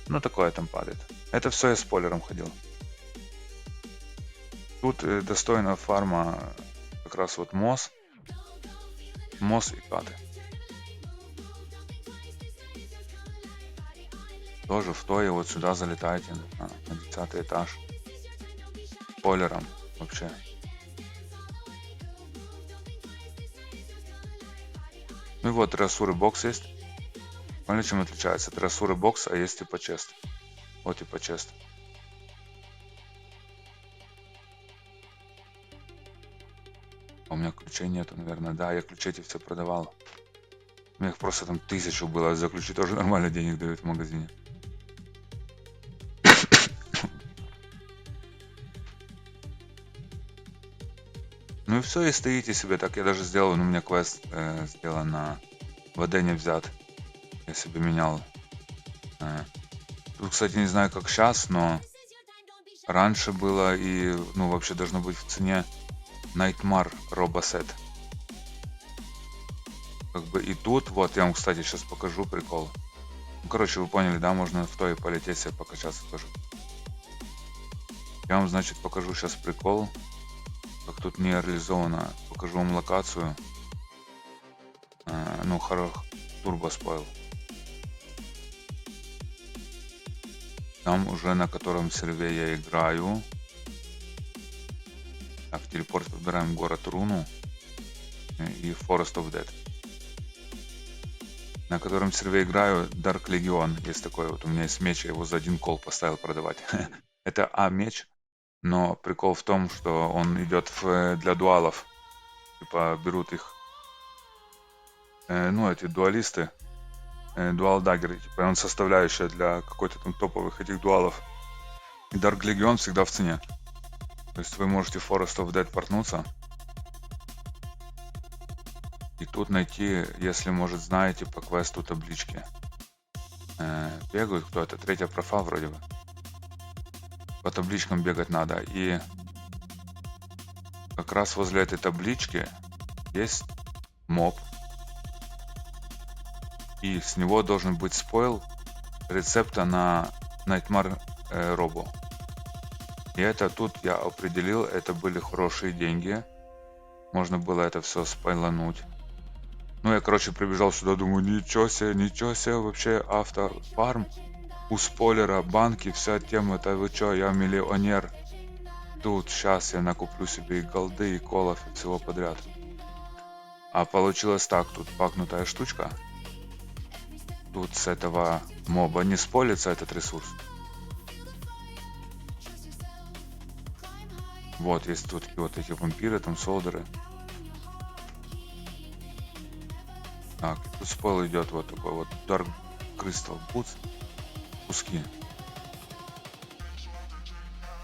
Ну, такое там падает. Это все я спойлером ходил. Тут достойна фарма как раз вот Мос и Каты. Тоже в Тое вот сюда залетайте на 10 этаж. Спойлером вообще. Ну и вот триасуры бокс есть. Поняли, чем отличается? Триасуры бокс, а есть типа чест. Вот типа чест. У меня ключей нету, наверное. Да, я ключи эти все продавал. У меня их просто там 1000 было. За ключи тоже нормально денег дают в магазине. Ну и все, и стоите себе так. Я даже сделал, ну, у меня квест сделан на Вадене взят. Я себе менял. Тут, кстати, не знаю, как сейчас, но раньше было и, ну, вообще должно быть в цене Nightmare робосет. Как бы и тут, вот, я вам, кстати, сейчас покажу прикол. Ну, короче, вы поняли, да, можно в той полететь себе покачаться тоже. Я вам, значит, покажу сейчас прикол. Как тут не реализовано. Покажу вам локацию. Ну, турбо спойл. Там уже на котором сервере я играю. Так, в телепорт выбираем город Руну и Forest of Dead. На котором сервере играю Dark Legion. Есть такой вот, у меня есть меч, я его за 1 кол поставил продавать. Это меч, но прикол в том, что он идет для дуалов. Типа берут их, ну, эти дуалисты, дуал даггеры, типа, он составляющая для какой-то там топовых этих дуалов. И Dark Legion всегда в цене. То есть вы можете в Forest of Dead портнуться. И тут найти, если, может, знаете, по квесту таблички. Бегают кто-то, 3-я профа вроде бы. По табличкам бегать надо. И как раз возле этой таблички есть моб. И с него должен быть спойл рецепта на Nightmare Robo. И это тут я определил, это были хорошие деньги. Можно было это все спойлануть. Ну, я, короче, прибежал сюда, думаю, ничего себе, вообще автофарм. У спойлера, банки, вся тема, это вы чё, я миллионер. Тут сейчас я накуплю себе и голды, и колов, и всего подряд. А получилось так, тут пакнутая штучка. Тут с этого моба не спойлится этот ресурс. Вот, есть тут вот эти вампиры, там солдеры. Так, тут спойл идет вот такой вот Dark Crystal Boots. Куски.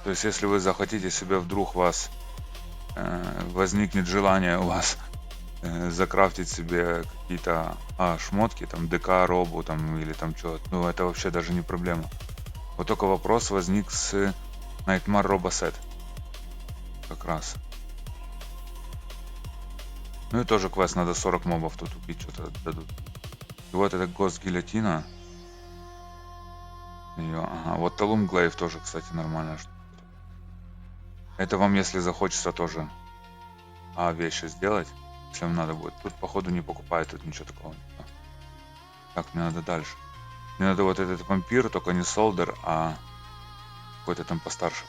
То есть, если вы захотите себе, вдруг вас возникнет желание у вас закрафтить себе какие-то шмотки, там ДК, робу, там или там что-то, ну это вообще даже не проблема. Вот только вопрос возник с Nightmare робосет. Как раз. Ну и тоже квест, надо 40 мобов тут убить, что-то дадут. И вот это Ghost гильотина. Ага, вот Талум Глейв тоже, кстати, нормально. Это вам, если захочется, тоже вещи сделать, если вам надо будет. Тут, походу, не покупает, тут ничего такого нет. Так, мне надо дальше. Мне надо вот этот вампир, только не солдер, а какой-то там постарше.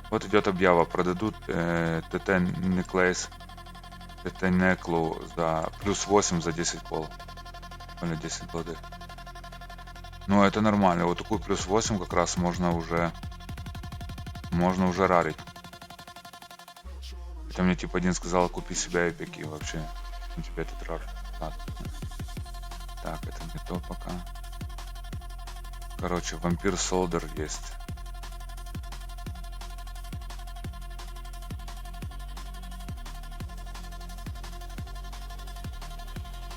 Вот идет объява, продадут ТТ Неклейс Это Неклу за плюс 8 за 10 пол. Или 10 плоды. Ну, это нормально. Вот такой плюс 8 как раз можно уже рарить. Хотя мне типа один сказал, купи себя эпики вообще. У тебя этот рар. Так, это не то пока. Короче, вампир солдер есть.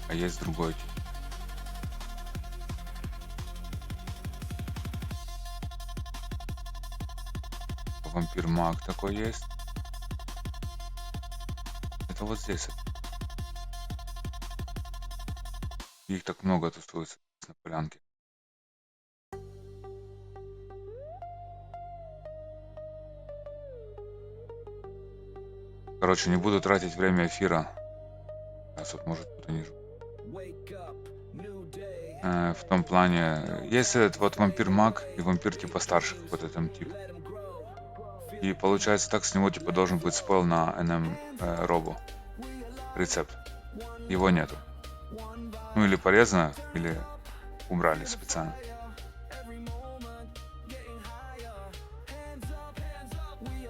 А есть другой тип. Вампир маг такой есть. Это вот здесь. Их так много тусуется на полянке. Короче, не буду тратить время эфира. Сейчас вот может кто-то ниже. В том плане, есть этот вот вампир маг и вампир типа старший какой-то там тип. И получается так, с него типа должен быть спойл на НМ робу. Рецепт. Его нету. Ну или полезно, или убрали специально.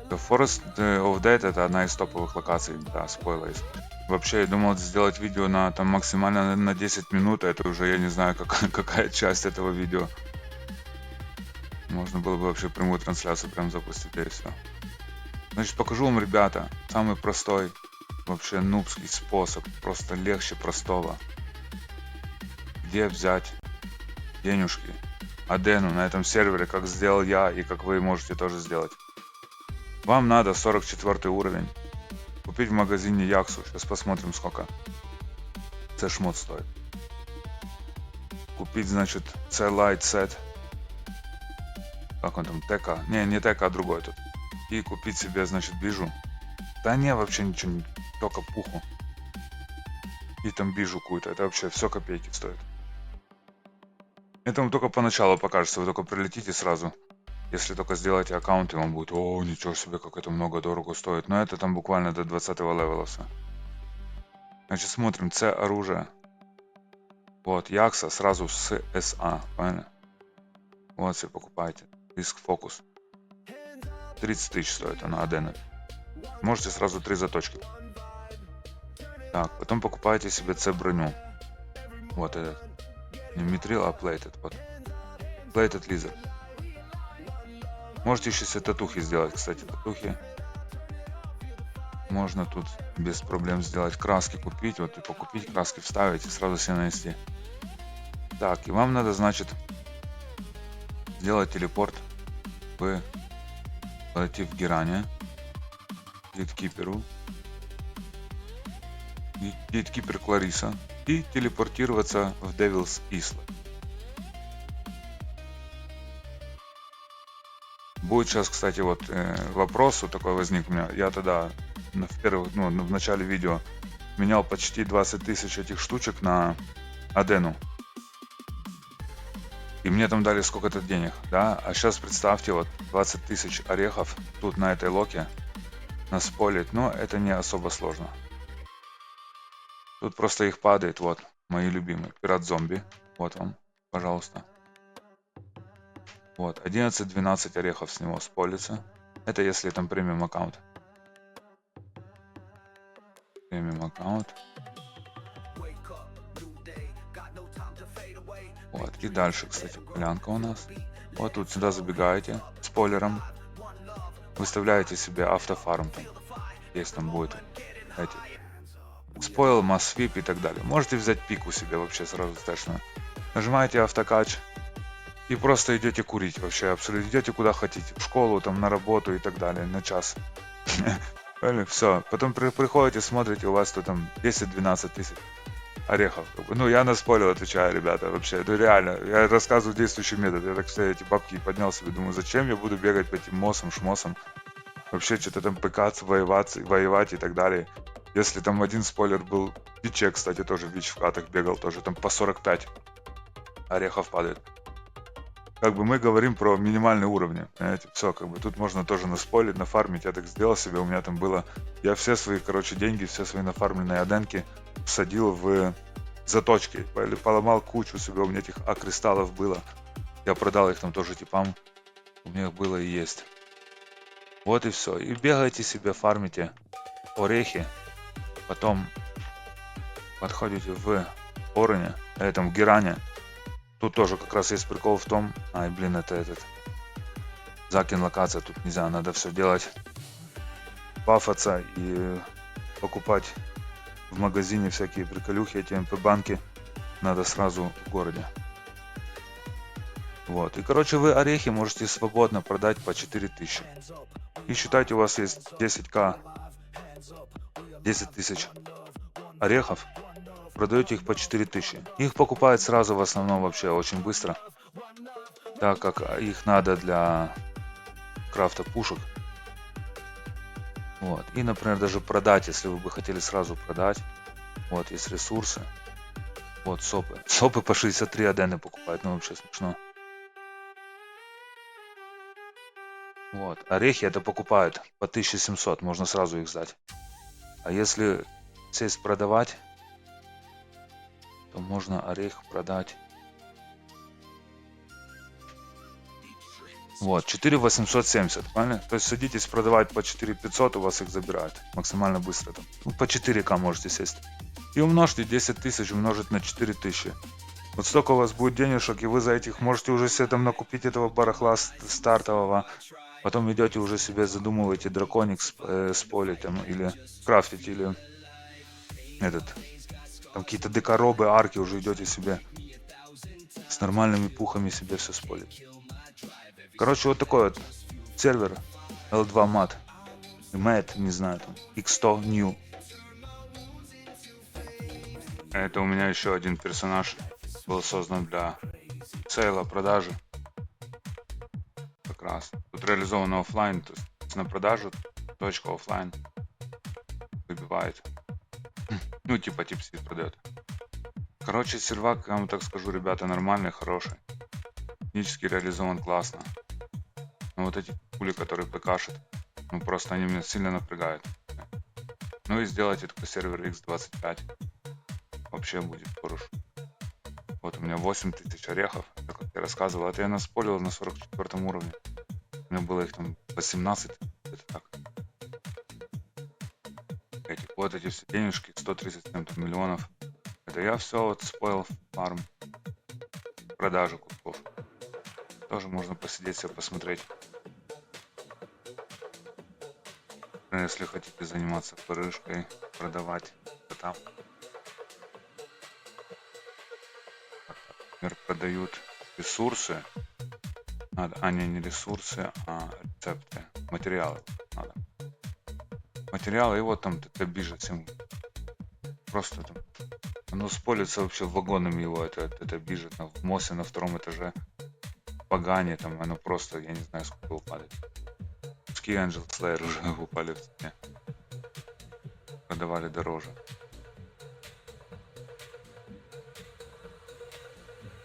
The Forest of Dead это одна из топовых локаций, да, спойла есть. Вообще, я думал сделать видео на там максимально на 10 минут, а это уже я не знаю какая часть этого видео. Можно было бы вообще прямую трансляцию прям запустить, и все. Значит, покажу вам, ребята, самый простой, вообще нубский способ, просто легче простого. Где взять денежки, адену на этом сервере, как сделал я и как вы можете тоже сделать. Вам надо 44 уровень. Купить в магазине Яксу. Сейчас посмотрим, сколько C-шмот стоит. Купить, значит, C-Light Set. Как он там? Тека? Не Тека, а другой тут. И купить себе, значит, бижу. Да не, вообще ничего, только пуху. И там бижу какую-то. Это вообще все копейки стоит. Это вам только поначалу покажется. Вы только прилетите сразу. Если только сделаете аккаунт, и вам будет, о, ничего себе, как это много дорого стоит. Но это там буквально до 20 левела все. Значит, смотрим, С оружие. Вот, Якса сразу с СА, правильно? Вот, себе покупаете. Диск фокус. 30 тысяч стоит она, адена. Можете сразу 3 заточки. Так, потом покупаете себе С броню. Вот этот. Не митрил, а плейтед. Вот. Плейтед лизер. Можете еще себе татухи сделать, кстати, татухи. Можно тут без проблем сделать, краски купить, вот типа купить краски, вставить и сразу себе нанести. Так, и вам надо, значит, сделать телепорт. Вы подойти в Геране, Гейткиперу, Гейткипер Клариса и телепортироваться в Devil's Isla. Будет сейчас, кстати, вот вопрос вот такой возник у меня. Я тогда в начале видео менял почти 20 тысяч этих штучек на адену. И мне там дали сколько-то денег, да? А сейчас представьте, вот 20 тысяч орехов тут на этой локе насполить, но это не особо сложно. Тут просто их падает, вот, мои любимые. Пират-зомби, вот вам, пожалуйста. Вот, 11-12 орехов с него сполится. Это если там премиум аккаунт. Премиум аккаунт. Вот, и дальше, кстати, полянка у нас. Вот тут сюда забегаете, спойлером. Выставляете себе автофарм там. Есть там будет эти. Спойл, массвип и так далее. Можете взять пику себе вообще сразу достаточно. Нажимаете автокач. И просто идете курить вообще, абсолютно идете куда хотите, в школу, там, на работу и так далее, на час. Все, потом приходите, смотрите, у вас тут там 10-12 тысяч орехов. Ну, я наспорил, отвечаю, ребята, вообще, это реально, я рассказываю действующий метод, я так все эти бабки поднял себе, думаю, зачем я буду бегать по этим мосам, шмосам, вообще что-то там пыкаться, воевать и так далее. Если там один спойлер был, Виче, кстати, тоже Вич в катах бегал, тоже там по 45 орехов падает. как бы мы говорим про минимальные уровни, понимаете, все, как бы тут можно тоже наспойлить, нафармить, я так сделал себе, у меня там было, я все свои, короче, деньги, все свои нафармленные аденки всадил в заточки, поломал кучу себе, у меня этих кристаллов было, я продал их там тоже типам, у меня их было и есть. Вот и все, и бегаете себе, фармите орехи, потом подходите в Ороне, в Геране. Тут тоже как раз есть прикол в том, ай, блин, это этот закин локация, тут нельзя, надо все делать, бафаться и покупать в магазине всякие приколюхи, эти МП-банки надо сразу в городе. Вот, и короче вы орехи можете свободно продать по 4000. И считайте, у вас есть 10к, 10 тысяч орехов, продаете их по 4000. Их покупают сразу в основном вообще очень быстро, так как их надо для крафта пушек. Вот. И, например, даже продать, если вы бы хотели сразу продать. Вот, есть ресурсы. Вот, сопы. Сопы по 63 адены покупают, ну вообще смешно. Вот, орехи это покупают по 1700, можно сразу их сдать. А если сесть продавать, то можно орех продать. Вот, 4870, правильно? То есть садитесь продавать по 4500, у вас их забирают максимально быстро. Там. Ну, по 4к можете сесть. И умножьте 10 тысяч умножить на 4000. Вот столько у вас будет денежек, и вы за этих можете уже себе там накупить этого барахла стартового. Потом идете уже себе задумываете драконик сполить там, или крафтить, или там какие-то декоробы, арки уже идете себе с нормальными пухами себе все сполить. Короче, вот такой вот сервер L2 Mat. Mat, не знаю, там, X100 New. Это у меня еще один персонаж был создан для сейла, продажи. Как раз. Тут реализовано офлайн, то есть на продажу точка офлайн выбивает. Ну, типа типсид продает. Короче, сервак, я вам так скажу, ребята, нормальный, хороший. Технически реализован классно. Но вот эти пули, которые ПКшат, ну просто они меня сильно напрягают. Ну и сделайте такой сервер X25. Вообще будет хорошо. Вот у меня 8000 орехов, так как я рассказывал. Это я насполил на 44 уровне. У меня было их там 18. Это так. Вот эти все денежки, 137 миллионов. Это я все вот споил фарм. Продажу кусков. Тоже можно посидеть себе посмотреть. Если хотите заниматься пырышкой, продавать, то там. Например, продают ресурсы. Надо, не ресурсы, а рецепты. Материалы надо. Материалы, и вот там это бижа всем. Просто там. Оно спорится вообще вагонами его, это бижа там, в МОСе на 2 этаже. Погане там, оно просто, я не знаю, сколько упадет. Ski Angel Slayer уже упали в цене. Продавали дороже.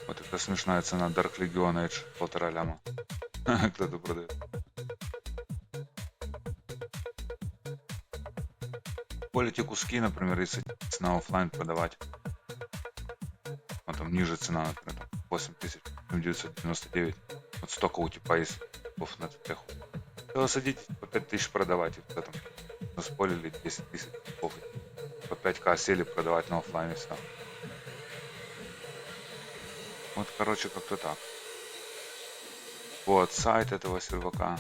Вот это смешная цена Dark Legion Edge 1,5 ляма. Кто-то продает. Полите куски, например, если цена офлайн продавать. Вот там ниже цена, например, там 8999. Вот столько у типа есть на теху. То садитесь по 5000 продавать, и потом насполили 10 тысяч, по 5к сели продавать на офлайне все. Вот, короче, как-то так. Вот, сайт этого сервака.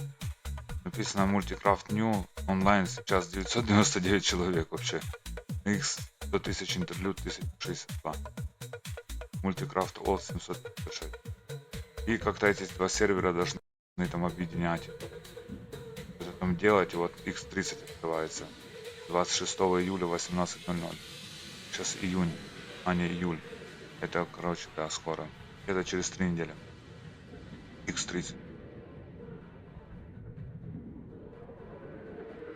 Написано Multicraft New. Онлайн сейчас 999 человек вообще. X 100 тысяч интерлюд 1062. Multicraft Old 756. И как-то эти два сервера должны там объединять. Что-то там делать. И вот X30 открывается. 26 июля 18:00. Сейчас июнь, а не июль. Это, короче, да, скоро. Это через 3 недели. X30.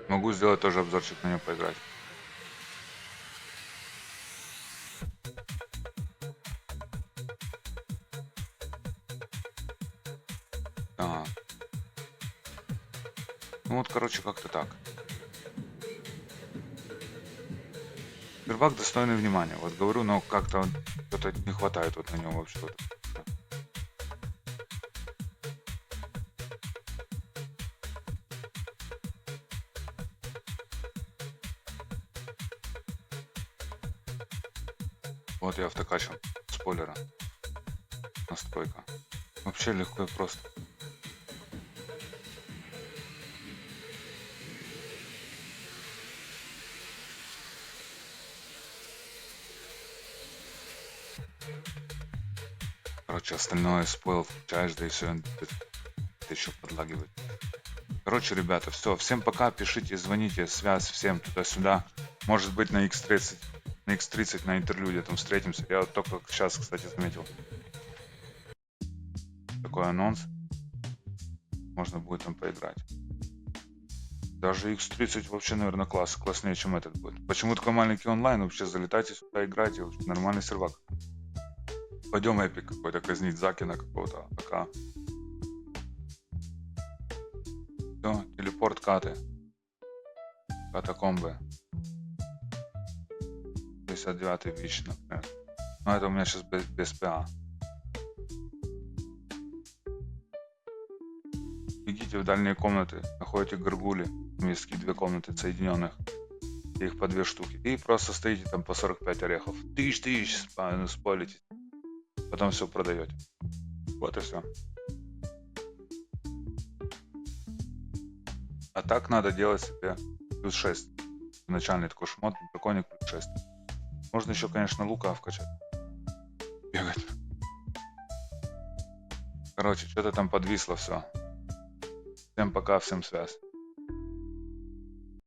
Могу сделать тоже обзорчик на него поиграть. Так. Ну вот, короче, как-то так. Сбербанк достойный внимания. Вот говорю, но как-то что-то не хватает вот на нем вообще. Вот. Вот я автокачал. Спойлера. Настройка. Вообще легко и просто. Короче, остальное спойл включаешь, да и все, это еще подлагивает. Короче, ребята, все, всем пока, пишите, звоните, связь всем туда-сюда. Может быть на X30, на интерлюде там встретимся. Я вот только сейчас, кстати, заметил такой анонс. Можно будет там поиграть. Даже X30 вообще, наверное, класснее, чем этот будет. Почему такой маленький онлайн? Вообще залетайте сюда, играйте, вообще нормальный сервак. Пойдем эпик какой-то казнить Закина какого-то. Пока. Все, телепорт каты. Катакомбы. 59-й вич, например. Но это у меня сейчас без ПА. Бегите в дальние комнаты, находите горгули. Там есть такие 2 комнаты соединенных. Их по 2 штуки. И просто стоите там по 45 орехов. Тысяч, спойлите. Потом все продаете. Вот и все. А так надо делать себе плюс 6. Начальный такой шмот, драконик плюс 6. Можно еще, конечно, лука вкачать. Бегать. Короче, что-то там подвисло все. Всем пока, всем связь.